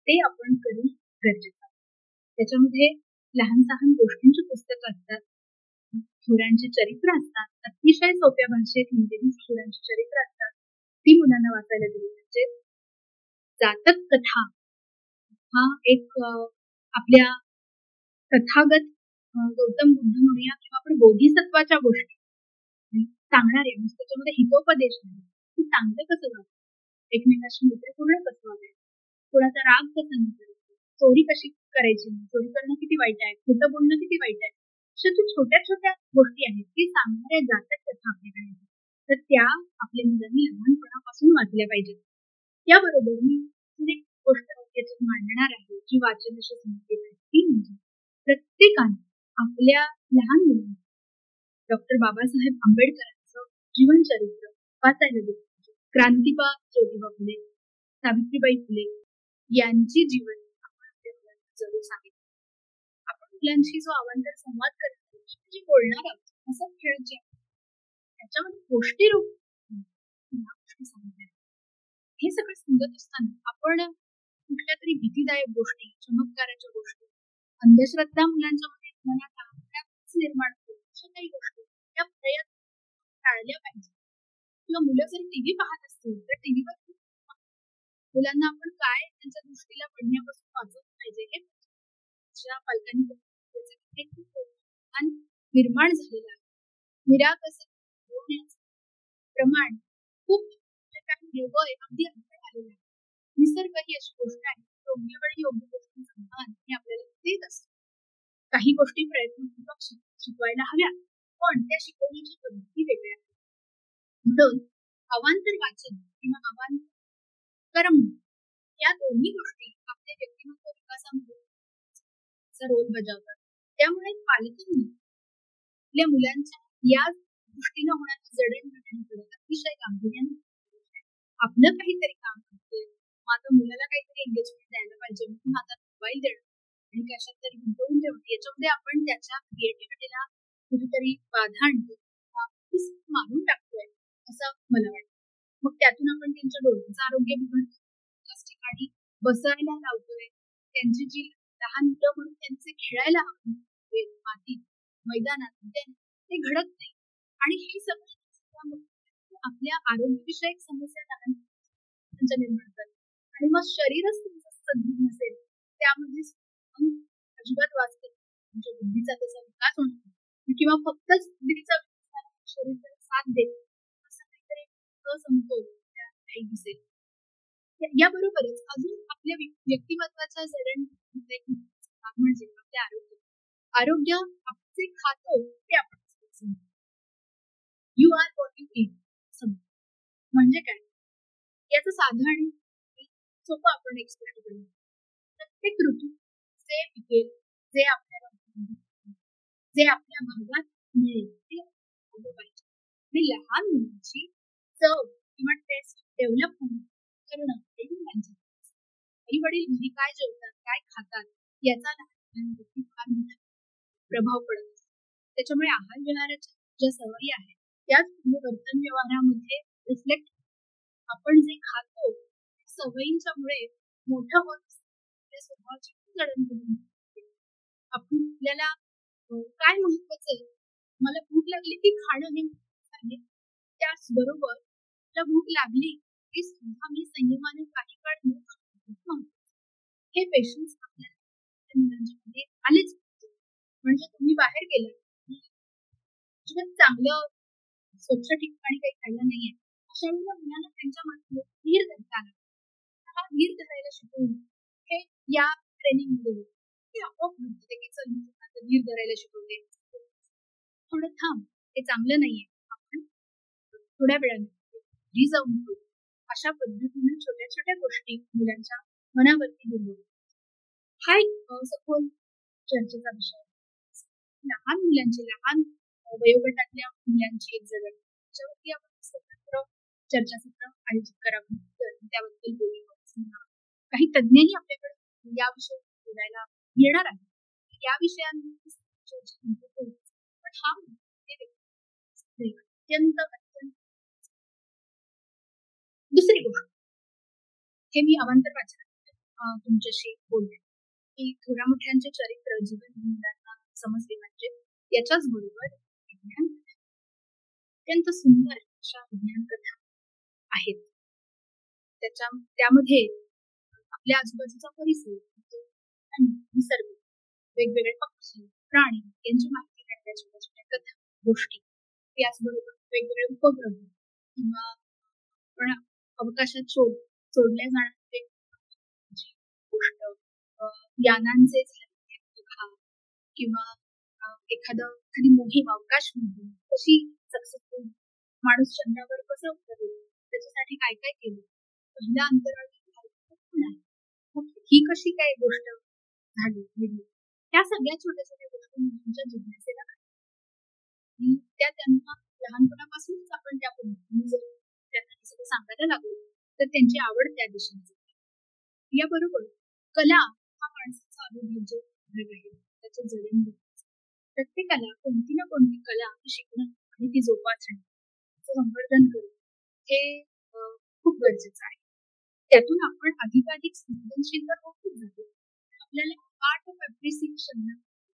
ते आपण करणं गरजेचं आहे. त्याच्यामध्ये लहान लहान गोष्टींची पुस्तकं असतात, थोरांची चरित्र असतात, अतिशय सोप्या भाषेत लिहिलेली थोरांची चरित्र असतात, ती मुलांना वाचायला दिली पाहिजे. जातक कथा हा एक आपल्या तथागत गौतम बुद्ध म्हणूया किंवा आपण बोधिसत्वाच्या गोष्टी सांगणारे, त्याच्यामध्ये हितोपदेश आहे की चांगलं कसं व्हावं, एकमेकाशी मैत्रीपूर्ण कसं व्हावे, कोणाचा राग कसा नाही करायचा, चोरी कशी करायची, चोरी करणं किती वाईट आहे, खोटं बोलणं किती वाईट आहे, अशा ज्या छोट्या छोट्या गोष्टी आहेत ती सांगणाऱ्या जातक कथा आपल्याकडे आहेत. तर त्या आपल्या मुलांनी लहानपणापासून वाचल्या पाहिजेत. याबरोबर मी एक गोष्ट याच्यात मांडणार आहे जी वाचनाशी संबंधित आहे, ती म्हणजे प्रत्येकाने आपल्या लहान मुलांना डॉक्टर बाबासाहेब आंबेडकरांचं जीवनचरित्र वाचायला दिलं पाहिजे. क्रांतिबा ज्योतिबा फुले, सावित्रीबाई फुले यांची जीवन आपण आपल्या मुलांना जरूर सांगितलं. आपण मुलांशी जो अवांतर संवाद करतो म्हणजे बोलणार आहोत असं खेळत जे त्याच्यामध्ये गोष्टी रूप गोष्टी सांगितल्या, हे सगळं समजत असताना आपण कुठल्या तरी भीतीदायक गोष्टी, चमत्काराच्या गोष्टी, अंधश्रद्धा मुलांच्या मनात निर्माण होतो अशा काही गोष्टी त्या प्रयत्न टाळल्या पाहिजे. किंवा मुलं जर टीव्ही पाहत असतील तर टीव्हीवर मुलांना आपण काय त्यांच्या दृष्टीला पडण्यापासून वाचवलं पाहिजे हे पालकांनी खूप निर्माण झालेलं आहे. निराकस प्रमाण खूप काही अगदी आलेलं आहे. निसर्ग ही अशी गोष्ट आहे, योग्य वेळी योग्य गोष्टींचं भान हे आपल्याला देत असतं. काही गोष्टी प्रयत्नपूर्वक शिकवायला हव्या, पण त्या शिकवण्याची पद्धती वेगळ्या. म्हणून अवांतर वाचन किंवा अवांतर करमणूक या दोन्ही गोष्टी आपल्या व्यक्तिमत्व विकासामध्ये रोल बजावतात. त्यामुळे पालकांनी आपल्या मुलांच्या या दृष्टीनं होणाऱ्या जडणघडणीकडे अतिशय गांभीर्याने आपलं काहीतरी काम करतोय, माझ्या मुलाला काहीतरी एंगेजमेंट द्यायला पाहिजे म्हणून माझा मोबाईल देणं आणि कशात तरी गुंतवून ठेवणं, याच्यामध्ये आपण त्याच्या क्रिएटिव्हिटीला कुठेतरी बाधा आणतो, काहीच मारून टाकतोय असं मला वाटतं. मग त्यातून आपण त्यांच्या डोळ्यांचं आरोग्य बिघडतो, त्याच ठिकाणी बसायला लावतोय, त्यांची जी लहान मुलं म्हणून त्यांचे खेळायला हवे मातीत, मैदानात, ते घडत नाही. आणि हे सगळं आपल्या आरोग्यविषयक समस्या लहान त्यांच्या निर्माण करतात. आणि मग शरीरच तुमचं सदृढ नसेल, त्यामध्ये अजिबात वाचते तुमच्या बुद्धीचा त्याचा विकास होणार नाही. किंवा फक्तच बुद्धीचा विकास शरीर साथ देत असं काहीतरी असमतोल काही दिसेल. याबरोबरच अजून आपल्या व्यक्तिमत्वाचा जडण म्हणजे आपले आरोग्य. आरोग्य आपण जे खातो ते आपण you are what you eat म्हणजे काय, याचं साधं आणि सोपं आपण एक्सप्लेन करू. प्रत्येक ऋतू जे पिकेल, जे आपल्याला जे आपल्या भागात मिळेल ते खाल्लं पाहिजे. आणि लहान मुलांची चव किंवा टेस्ट डेव्हलप करणं हे मुलांचं. आई वडील घरी काय जेवतात, काय खातात याचा लहान फार मोठा प्रभाव पडत असतो. त्याच्यामुळे आहार विहाराच्या ज्या सवयी आहेत त्याच वर्तन व्यवहारामध्ये रिफ्लेक्ट. आपण जे खातो सवयींच्यामुळे मोठं होत असते स्वभावाची जडणघडण. आपल्याला काय महत्वाचं आहे, मला भूक लागली की खाणं हे त्याचबरोबर मला भूक लागली की सुद्धा मी संयमाने काही काळ हे पेशन्स आपल्याला मुलांच्यामध्ये आलेच. म्हणजे तुम्ही बाहेर गेला चांगलं स्वच्छ ठिकाणी काही खायला नाहीये, अशा वेळेला मुलांना त्यांच्या मध्ये धीर धरता आला. हा धीर धरायला शिकवून हे या ट्रेनिंग मध्ये ते आपोआप म्हणते की चल धीर धरायला शिकवते, थोडं थांब, हे चांगलं नाहीये, आपण थोड्या वेळाने घरी जाऊन करू. अशा पद्धतीने छोट्या छोट्या गोष्टी मुलांच्या मनावरती बोलवतात. हा एक सखोल चर्चेचा विषय. लहान मुलांची, लहान वयोगटातल्या मुलांची एक जगत त्याच्यावरती आपण स्वतंत्र चर्चासत्र आयोजित करावं, त्याबद्दल बोलू. काही तज्ञही आपल्याकडे या विषयावर बोलायला येणार आहे. या विषयांवर पण हा अत्यंत अत्यंत. दुसरी गोष्ट हे मी अवांतर वाचनात तुमच्याशी बोलते की थोड्या मोठ्यांचे चरित्र जीवन मुलांना समजले पाहिजे. याच्याच बरोबर अत्यंत सुंदर अशा विज्ञान कथा आहेत. त्यामध्ये आपल्या आजूबाजूचा परिसर, निसर्ग, वेगवेगळे पक्षी, प्राणी यांची माहिती देणाऱ्या छोट्या छोट्या कथा, गोष्टी, याचबरोबर वेगवेगळे उपग्रह किंवा आपण अवकाशात सोडल्या जाणारे गोष्ट, यानांचे किंवा एखादी मोहीम अवकाश मोहीम कशी सक्सेसफुल, माणूस चंद्रावर कसं उतरलं, त्याच्यासाठी काय काय केलं, पहिला अंतराळ ही कशी काय गोष्ट झाली, त्या सगळ्या छोट्या छोट्या गोष्टी मुलांच्या जिज्ञासेला त्या त्यांना लहानपणापासूनच आपण त्या पद्धतीने जर त्यांना सगळं सांगायला लागलो तर त्यांची आवड त्या दिशेने. याबरोबर कला हा माणसाचा अविभाज्य भाग आहे. त्याच्या जडण प्रत्येकाला कोणती ना कोणती कला शिकणं आणि ती जोपासणं, संवर्धन करणं हे खूप गरजेचं आहे. त्यातून आपण अधिकाधिक संवेदनशील तर होतच जातो. आपल्याला आर्ट ऑफ अप्रिसिएशन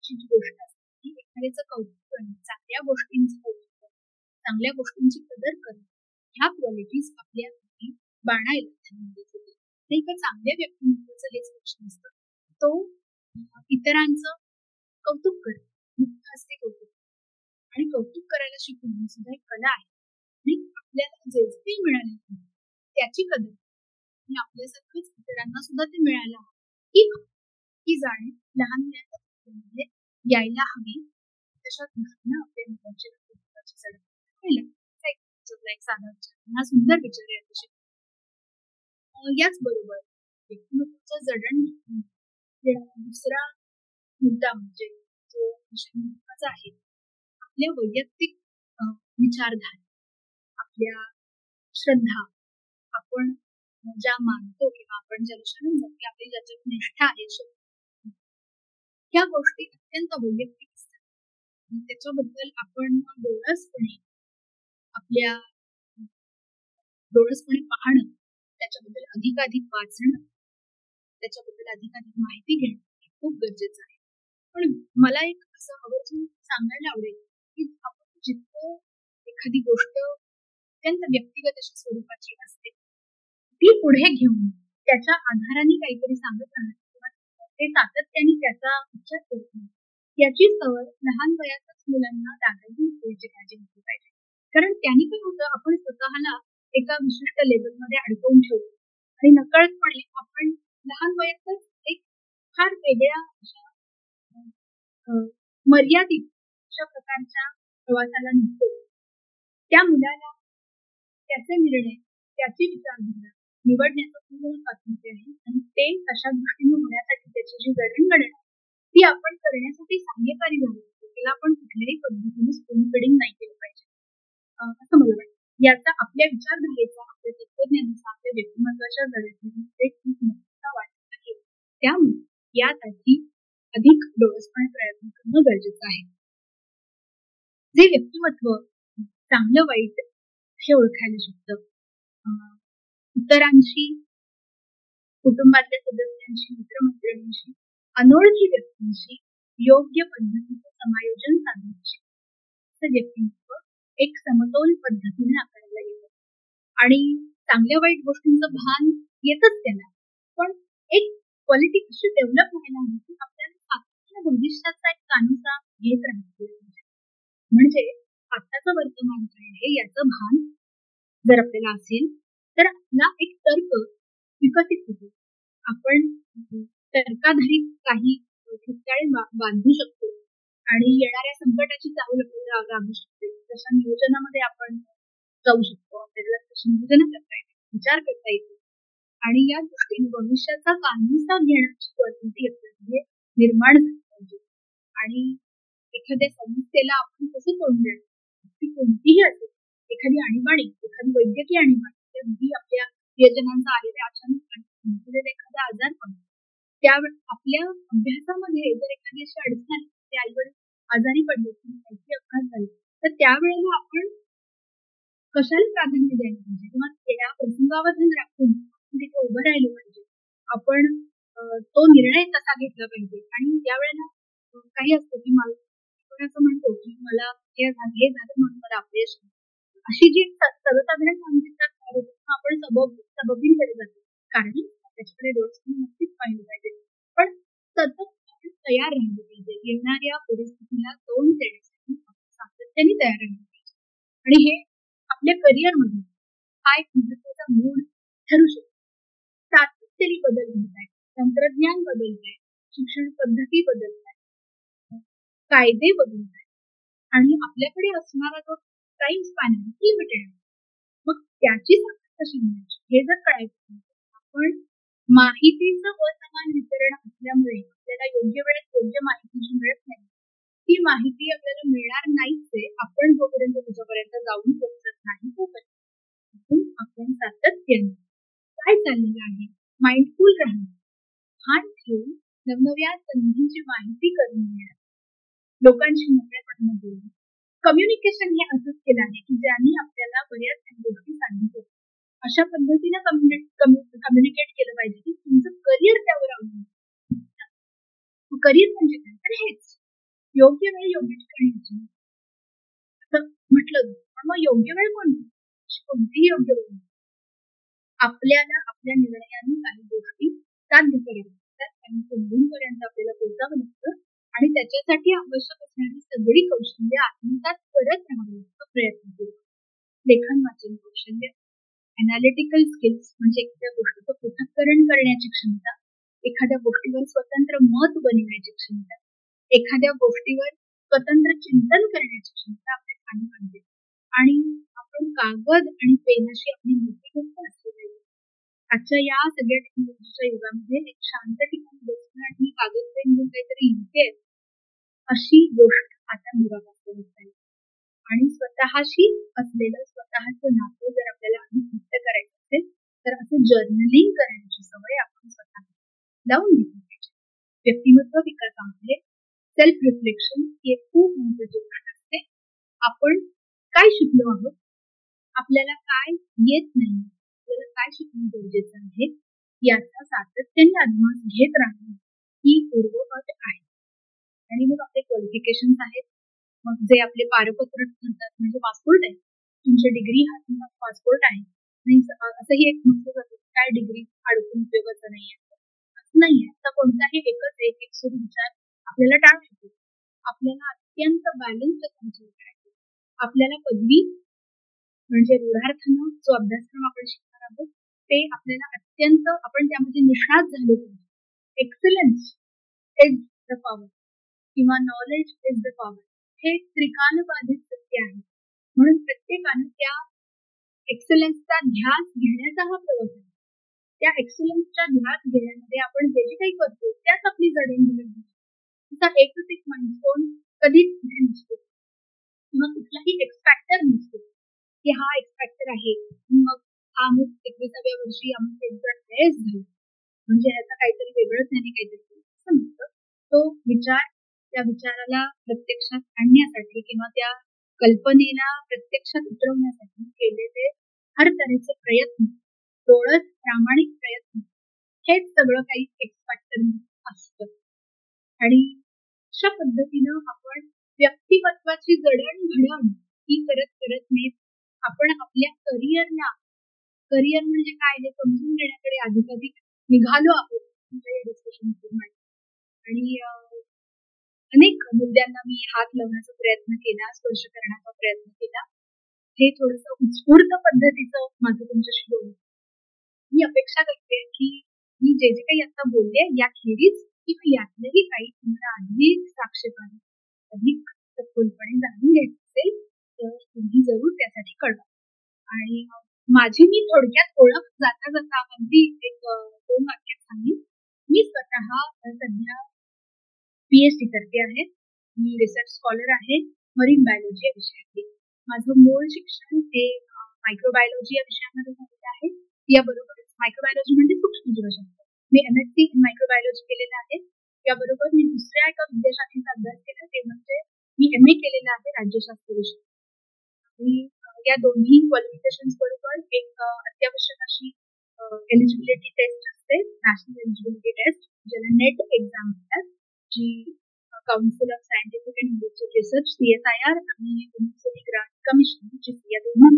ची जी गोष्ट असते ती एखाद्याचं कौतुक करणं, चांगल्या गोष्टींचं कौतुक करणं, चांगल्या गोष्टींची कदर करणं, ह्या क्वालिटीज आपल्या बाळायला मदत होते. ते एका चांगल्या व्यक्तिमत्वाचं हेच लक्षण असतं, तो इतरांचं कौतुक करणं, मुख्य कौतुक आणि कौतुक करायला शिकवणं सुद्धा एक कला आहे. आणि आपल्याला जे जे मिळाले त्याची कदर आणि आपल्यासारखंच इतरांना सुद्धा ते मिळायला हवं ही जाणीव लहान मुलांमध्ये यायला हवी. तशा दृष्टीनं आपल्या मुलांची एक साधा विचार, सुंदर विचार आहे. याच बरोबर व्यक्तिमत्वाचं जडण दुसरा मुद्दा म्हणजे जो विषय महत्वाचा आहे, आपल्या वैयक्तिक विचारधारा, आपल्या श्रद्धा, आपण ज्या मानतो किंवा आपण ज्या दिशेने जातो, आपली ज्याच्यात निष्ठा आहे, ह्या गोष्टी अत्यंत वैयक्तिक असतात. त्याच्याबद्दल आपण बोलसपणे आपल्या डोळसपणे पाहणं, त्याच्याबद्दल अधिकाधिक वाचणं, त्याच्याबद्दल अधिकाधिक माहिती घेणं हे खूप गरजेचं आहे. पण मला एक असं आवर्जून सांगायला आवडेल, की आपण जितकं एखादी गोष्ट अत्यंत व्यक्तिगत अशा स्वरूपाची असते, ती पुढे घेऊन त्याच्या आधाराने काहीतरी सांगत राहणं किंवा ते सातत्याने त्याचा विचार करत राहणं, याची सवय लहान वयातच मुलांना लागायची याची काळजी घेतली पाहिजे. कारण त्यांनी काय होतं, आपण स्वतःला एका विशिष्ट लेवलमध्ये अडकवून ठेवतो आणि नकळतपणे आपण लहान वयातच एक फार वेगळ्या अशा मर्यादित अशा प्रकारच्या प्रवासाला निघतो. त्या मुलाला त्याचे निर्णय, त्याची विचारधारा निवडण्याचं पूर्ण स्वातंत्र्य आहे आणि ते अशा दृष्टीने होण्यासाठी त्याची जी जडणघडण आहे ती आपण करण्यासाठी सहाय्यकारी झाली पाहिजे. त्याला आपण कुठल्याही पद्धतीने स्पून फिडिंग नाही केलं पाहिजे असं मला वाटतं. याचा आपल्या विचारधारेचा, आपल्या तत्वज्ञानाचा, आपल्या व्यक्तिमत्वाच्या जडणघडणीमध्ये खूप मोठा वाटा आहे. त्यामुळे यासाठी अधिक डोळसपणे प्रयत्न करणं गरजेचं आहे. जे व्यक्तिमत्व चांगलं वाईट हे ओळखायला शिकतं, इतरांशी, कुटुंबातल्या सदस्यांशी, मित्रमैत्रिणींशी, अनोळखी व्यक्तींशी योग्य पद्धतीचं समायोजन साधण्याची असं व्यक्तिमत्व एक समतोल पद्धतीने आकाराला येतं आणि चांगल्या वाईट गोष्टींचं भान येतच त्याला. पण एक क्वालिटी कशी डेव्हलप व्हायला हवी की आपल्याला सातत्याने भविष्याचा एक कानोसा घेत राहायला पाहिजे. म्हणजे आताचं वर्तमान काय आहे याचं भान जर आपल्याला असेल तर आपला एक तर्क विकसित होतो. आपण तर्काधारित काही ठिकाणी बांधू शकतो आणि येणाऱ्या संकटाची चाहूल आपल्याला लागू शकते. तशा नियोजनामध्ये आपण जाऊ शकतो. आपल्याला तशी नियोजन करता येते, विचार करता येतो आणि या दृष्टीने भविष्याचा कानोसा घेण्याची क्वालिटी आपल्यामध्ये निर्माण झाली पाहिजे. आणि एखाद्या समस्येला आपण कसं तोंड देणार, ती कोणतीही असेल, एखादी आणीबाणी, एखादी वैद्यकीय आणीबाणी, त्या आपल्या प्रियजनांचा आलेल्या अचानक एखादा आजार पण त्या आपल्या अभ्यासामध्ये जर एखादी अशी अडचण आली, ते आईवडील आजारी पडले किंवा काहीतरी अपघात झाले तर त्यावेळेला आपण कशाला प्राधान्य द्यायला पाहिजे किंवा त्या प्रसंगावधान राखून तिथे उभं राहिलं पाहिजे. आपण तो निर्णय तसा घेतला पाहिजे. आणि त्यावेळेला काही असतं की मला असं म्हणतो की मला हे झालं म्हणून मला अपयश अशी जी सर्वसाधारण मानसिकता आपण सबबींकडे जातो. कारण त्याच्याकडे डोळ्याने नक्कीच पाहिलं पाहिजे. पण सतत आपण तयार राहिलं पाहिजे. येणाऱ्या परिस्थितीला तोंड देण्यासाठी सातत्याने तयार राहिलं पाहिजे. आणि हे आपल्या करिअरमध्ये हा एक महत्वाचा मूळ ठरू शकतो. सातत्याने बदल होत आहे, तंत्रज्ञान बदलत आहे, शिक्षण पद्धती बदलत आहे, कायदे बदलत आहेत आणि आपल्याकडे असणारा जो टाइम स्पॅन आहे लिमिटेड आहे. मग त्याची साथ कशी मिळायची हे जर कळायचं आपण माहितीचं असमान वितरण असल्यामुळे आपल्याला योग्य वेळेत योग्य माहितीची मिळत नाही. ती माहिती आपल्याला मिळणार नाहीच आहे आपण जोपर्यंत तुझ्यापर्यंत जाऊन पोहोचत नाही तोपर्यंत आपण सातत्याने काय चाललेलं आहे माइंडफुल राहणं, भान ठेवून नवनव्या संधींची माहिती करून घेणं, लोकांशी मोकळेपणाने बोलणं. कम्युनिकेशन हे असंच केलं आहे की ज्यांनी आपल्याला बऱ्याच गोष्टी सांगितल्या अशा पद्धतीने कम्युनिकेट केलं पाहिजे की तुमचं करिअर त्यावर अवलंबून. करिअर म्हणजे काय तर हेच योग्य वेळ योग्य ठिकाणी असं म्हटलं. पण मग योग्य वेळ कोणतीही योग्य वेळ आपल्याला आपल्या निर्णयाने काही गोष्टी साध्य करायच्या आणि संधींपर्यंत आपल्याला पोहोचावं लागतं आणि त्याच्यासाठी आवश्यक असणारी सगळी कौशल्य आत्मसात करत राहण्याचा प्रयत्न केला. लेखन वाचन कौशल्य, अनालिटिकल स्किल्स म्हणजे एखाद्या गोष्टीचं पृथक्करण करण्याची क्षमता, एखाद्या गोष्टीवर स्वतंत्र मत बनवण्याची क्षमता, एखाद्या गोष्टीवर स्वतंत्र चिंतन करण्याची क्षमता आपल्याला आली पाहिजे. आणि आपण कागद आणि पेनाशी आपली नैतिकता असली पाहिजे. आजच्या या सगळ्या टेक्नॉलॉजीच्या युगामध्ये एक शांत ठिकाणी बसणं आणि कागद पेन घेऊन काहीतरी लिहिते अशी गोष्ट आता निराभास होत आहे. आणि स्वतःशी असलेलं स्वतःचं नातं जर आपल्याला घट्ट करायचं असेल तर असं जर्नलिंग करण्याची सवय आपण स्वतः लावून घेतली पाहिजे. व्यक्तिमत्व विकासामध्ये सेल्फ रिफ्लेक्शन ही एक खूप महत्वाची गोष्ट असते. आपण काय शिकलो आहोत आपल्याला काय येत नाही, आपल्याला काय शिकणं गरजेचं आहे याचा सातत्याने अभ्यास घेत राहणं ही पूर्वअट आहे. आणि मग आपले क्वालिफिकेशन्स आहेत, मग जे आपले पारपत्र म्हणतात म्हणजे पासपोर्ट आहे. तुमची डिग्री हा तुमचा पासपोर्ट आहे. नाही असंही एक म्हटलं जातं काय डिग्री अडकून उपयोगाचं नाहीये, असं नाहीये. तर कोणताही एकच एक सुरू विचार आपल्याला टाळू शकतो. आपल्याला अत्यंत बॅलन्स्ड विचार करायचे. आपल्याला पदवी म्हणजे रूढार्थानं जो अभ्यासक्रम आपण शिकणार आहोत ते आपल्याला अत्यंत आपण त्यामध्ये निष्णात झालो पाहिजे. एक्सलन्स इज द पॉवर किंवा नॉलेज इज द पॉवर हे त्रिकालबाधित सत्य आहे. म्हणून प्रत्येकानं त्या एक्सलन्सचा ध्यास घेण्याचा हा प्रवास आहे. त्या एक्सलन्सच्या ध्यास घेण्यामध्ये आपण जे जे काही करतो त्याच आपली जडणघडण होते. तिचा एकच एक माइलस्टोन कधीच कुठे नसतो किंवा कुठलाही एक्सफॅक्टर नसतो की हा एक्सफॅक्टर आहे मग अमुक 21व्या वर्षी अमुक एक्झॅक्ट हेच झालं म्हणजे ह्याचा काहीतरी वेगळंच नाही काहीतरी असं नसतं. तो विचार त्या विचाराला प्रत्यक्षात आणण्यासाठी किंवा त्या कल्पनेला प्रत्यक्षात उतरवण्यासाठी केलेले हर तऱ्हेचे प्रयत्न, डोळस प्रामाणिक प्रयत्न हेच सगळं काही एक्सफॅक्टर असतं. आणि अशा पद्धतीनं आपण व्यक्तिमत्वाची जडणघडण ही करत करत नेत आपण आपल्या करिअर म्हणजे काय हे समजून घेण्याकडे अधिकाधिक निघालो आहोत तुमच्या या डिस्कशन आणि अनेक मुद्द्यांना मी हात लावण्याचा प्रयत्न केला, स्पर्श करण्याचा प्रयत्न केला. हे थोडंसं उत्स्फूर्त पद्धतीचं माझं तुमच्याशी बोलणं. मी अपेक्षा करते की मी जे जे काही आता बोलले याखेरीज किंवा यातलंही काही तुम्हाला अधिक साक्षेपाने अधिक सखोलपणे जाणून घ्यायचं असेल तर तुम्ही जरूर त्यासाठी कळवा. आणि माझी मी थोडक्यात ओळख जाता जाता अगदी एक 2 वाक्यात सांगेन. मी स्वतः सध्या PhD करते आहे. मी रिसर्च स्कॉलर आहे मरीन बायोलॉजी या विषयातली. माझं मूळ शिक्षण हे मायक्रोबायोलॉजी या विषयामध्ये झालेलं आहे. याबरोबरच मायक्रोबायोलॉजी म्हणजे सूक्ष्मजीवशास्त्र. मी MSc इन मायक्रोबायोलॉजी केलेलं आहे. याबरोबर मी दुसऱ्या एका विद्याशाखेचा अभ्यास केला ते म्हणजे मी MA केलेलं आहे राज्यशास्त्र विषय. आणि या दोन्ही क्वालिफिकेशन्स बरोबर एक अत्यावश्यक अशी एलिजिबिलिटी टेस्ट असते, नॅशनल एलिजिबिलिटी टेस्ट ज्याला नेट एक्झाम म्हणतात, जी council of scientific and industrial research CSIR आणि युनिव्हर्सिटी ग्रांट कमिशन या दोन्ही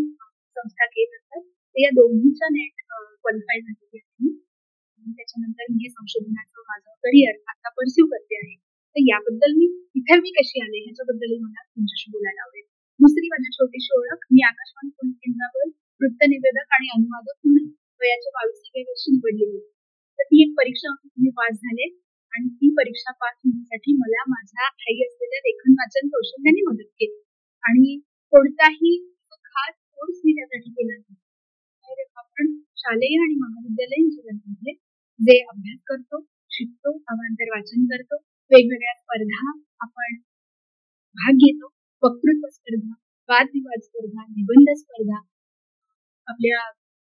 संस्था घेत असतात. तर या दोन्हीच्या नेट क्वालिफाय झालेली आहे. आणि त्याच्यानंतर मी संशोधनाचं माझं करिअर आता परस्यू करते आहे. तर याबद्दल इथे मी कशी आले ह्याच्याबद्दलही मला तुमच्याशी बोलायला आवडेल. दुसरी माझी छोटीशी ओळख, मी आकाशवाणी पुणे केंद्रावर वृत्तनिवेदक आणि अनुवादक म्हणून वयाच्या 22व्या वर्षी निवडलेली. तर ती एक परीक्षा मी पास झाले आणि ती परीक्षा पास होण्यासाठी मला माझ्या ठायी असलेल्या लेखन वाचन कौशल्याने मदत केली. आणि कोणताही खास कोर्स मी त्यासाठी केला नाही. तर आपण शालेय आणि महाविद्यालयीन जीवनामध्ये जे अभ्यास करतो, शिकतो, अवांतर वाचन करतो, वेगवेगळ्या स्पर्धा आपण भाग घेतो, वक्तृत्व स्पर्धा, वादविवाद स्पर्धा, निबंध स्पर्धा, आपल्या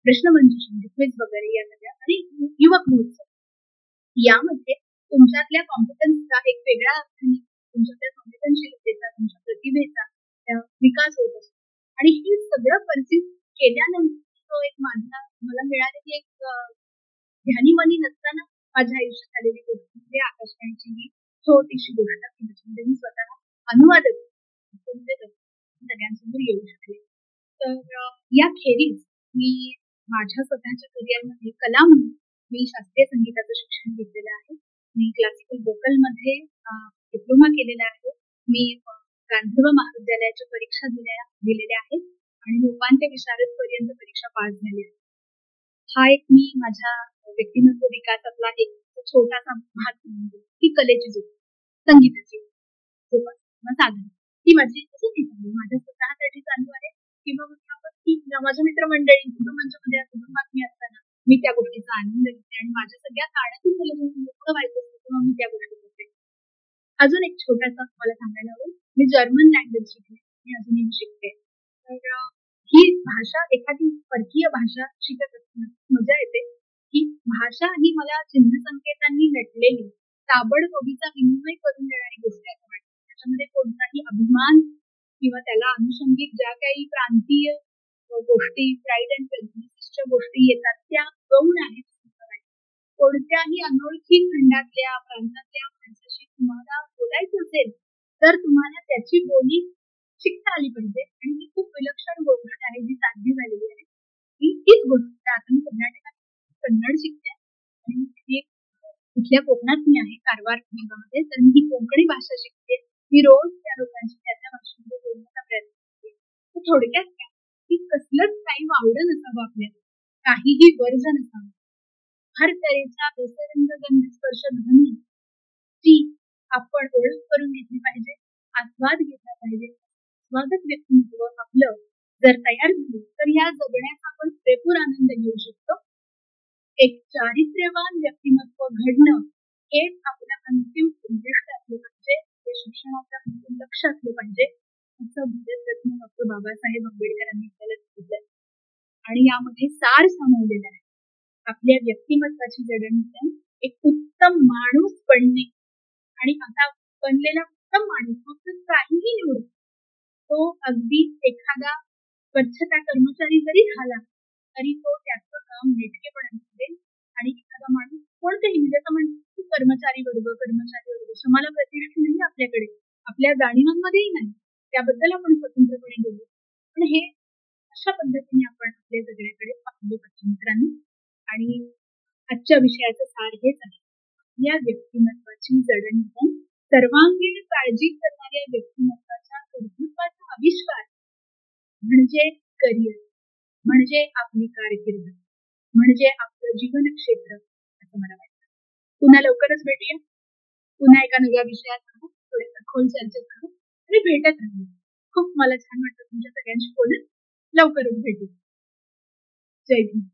प्रश्नमंजुषा क्विज वगैरे या सगळ्या आणि युवक महोत्सव यामध्ये तुमच्यातल्या कॉम्पिटन्सचा एक वेगळ्या अर्थाने तुमच्यातल्या संवेदनशीलतेचा, तुमच्या प्रतिभेचा विकास होत असतो. आणि हे सगळं परस्यू केल्यानंतर एक मला मिळालेली एक ध्यानीमनी नसताना माझ्या आयुष्यात आलेली गोष्ट म्हणजे आकाशवाणीची ही छोटीशी गोष्ट की ज्याच्यामध्ये मी स्वतः अनुवादक सगळ्यांसमोर येऊ शकले. तर याखेरीज मी माझ्या स्वतःच्या करिअरमध्ये कला म्हणून मी शास्त्रीय संगीताचं शिक्षण घेतलेलं आहे. मी क्लासिकल व्होकलमध्ये डिप्लोमा केलेला आहे. मी गांधर्व महाविद्यालयाच्या परीक्षा दिलेल्या आहेत आणि उपांत्य विशारद पर्यंत परीक्षा पास झाली आहे. हा एक मी माझ्या व्यक्तिमत्व विकासातला एक छोटासा भाग म्हणतो की कलेची जोड, संगीताची जोपासना साधन ती माझी माझ्या स्वतःसाठी चालू आहे किंवा माझ्या मित्रमंडळी कुटुंबात मी असताना मी त्या गोष्टीचा आनंद घेते आणि माझ्या सगळ्या काळातून मला मोकळं व्हायचं असतं तेव्हा मी त्या गोष्टी करते. अजून एक छोटासा मला सांगायला आवडेल, मी जर्मन लँग्वेज शिकले, मी अजूनही शिकते. तर ही भाषा एखादी परकीय भाषा शिकत असताना मजा येते की भाषा ही मला चिन्ह संकेतांनी नटलेली ताबडतोबीचा विनिमय करून देणारी गोष्ट आहे असं वाटतं. त्याच्यामध्ये कोणताही अभिमान किंवा त्याला अनुषंगिक ज्या काही प्रांतीय गोष्टी प्राईड अँड प्रेझेन्सच्या गोष्टी येतात त्या गौण आहेत. कोणत्याही अनोळखी खंडातल्या प्रांतातल्या माणसाशी तुम्हाला बोलायचं असेल तर तुम्हाला त्याची बोली शिकता आली पाहिजे आणि ही खूप विलक्षण गोष्ट आहे जी साध्य झालेली आहे. हीच गोष्ट आता मी कर्नाटकात कन्नड शिकते आणि ती इथल्या कोकणात मी आहे कारवार भागामध्ये, तर मी ही कोकणी भाषा शिकते. मी रोज त्या लोकांशी त्या भाषेमध्ये बोलण्याचा प्रयत्न करते. तर थोडक्यात काय की कसलंच काही वावडं नसावं आपल्याला, काहीही वर्ज नसावं. हर तऱ्हेच्या रसरंग गंध स्पर्श ध्वनी ती आपण ओळख करून घेतली पाहिजे, आस्वाद घेतला पाहिजे. स्वागत व्यक्तिमत्व आपलं जर तयार झालं तर या जगण्याचा आपण पुरेपूर आनंद घेऊ शकतो. एक चारित्र्यवान व्यक्तिमत्व घडणं हेच आपलं अंतिम उद्दिष्ट असलं पाहिजे, हे शिक्षणाचं अंतिम लक्ष असलं पाहिजे, असं भारतरत्न डॉक्टर बाबासाहेब आंबेडकरांनी आपल्याला सांगितलं आणि यामध्ये सार सामावलेलं आहे. आपल्या व्यक्तिमत्वाची जडणघडण एक उत्तम माणूस बनणे आणि आता बनलेला उत्तम माणूस फक्त काहीही निवड, तो अगदी एखादा स्वच्छता कर्मचारी जरी झाला तरी तो त्याचं काम नेटकेपणाने करेल आणि एखादा माणूस कोणतेही म्हणजे असं म्हणतो कर्मचारी वर्ग समाला प्रतिष्ठा नाही आपल्याकडे, आपल्या जाणीवांमध्येही नाही, त्याबद्दल आपण स्वतंत्रपणे बोलू. पण हे अशा पद्धतीने आपण आपल्या जगण्याकडे पाहिलं पाहिजे मित्रांनो. आणि आजच्या विषयाचं सार हेच आहे, या व्यक्तिमत्वाची जडणघडण सर्वांगीण काळजी करणाऱ्या व्यक्तिमत्वाच्या कर्तृत्वाचा आविष्कार म्हणजे करिअर, म्हणजे आपली कारकीर्द, म्हणजे आपलं जीवन क्षेत्र, असं मला वाटतं. पुन्हा लवकरच भेटूया, पुन्हा एका नव्या विषयात राहू, थोडे सखोल चर्चेत राहू आणि भेटत राहू. खूप मला छान वाटतं तुमच्या सगळ्यांशी बोलून. लवकरच भेटू. जय भीम.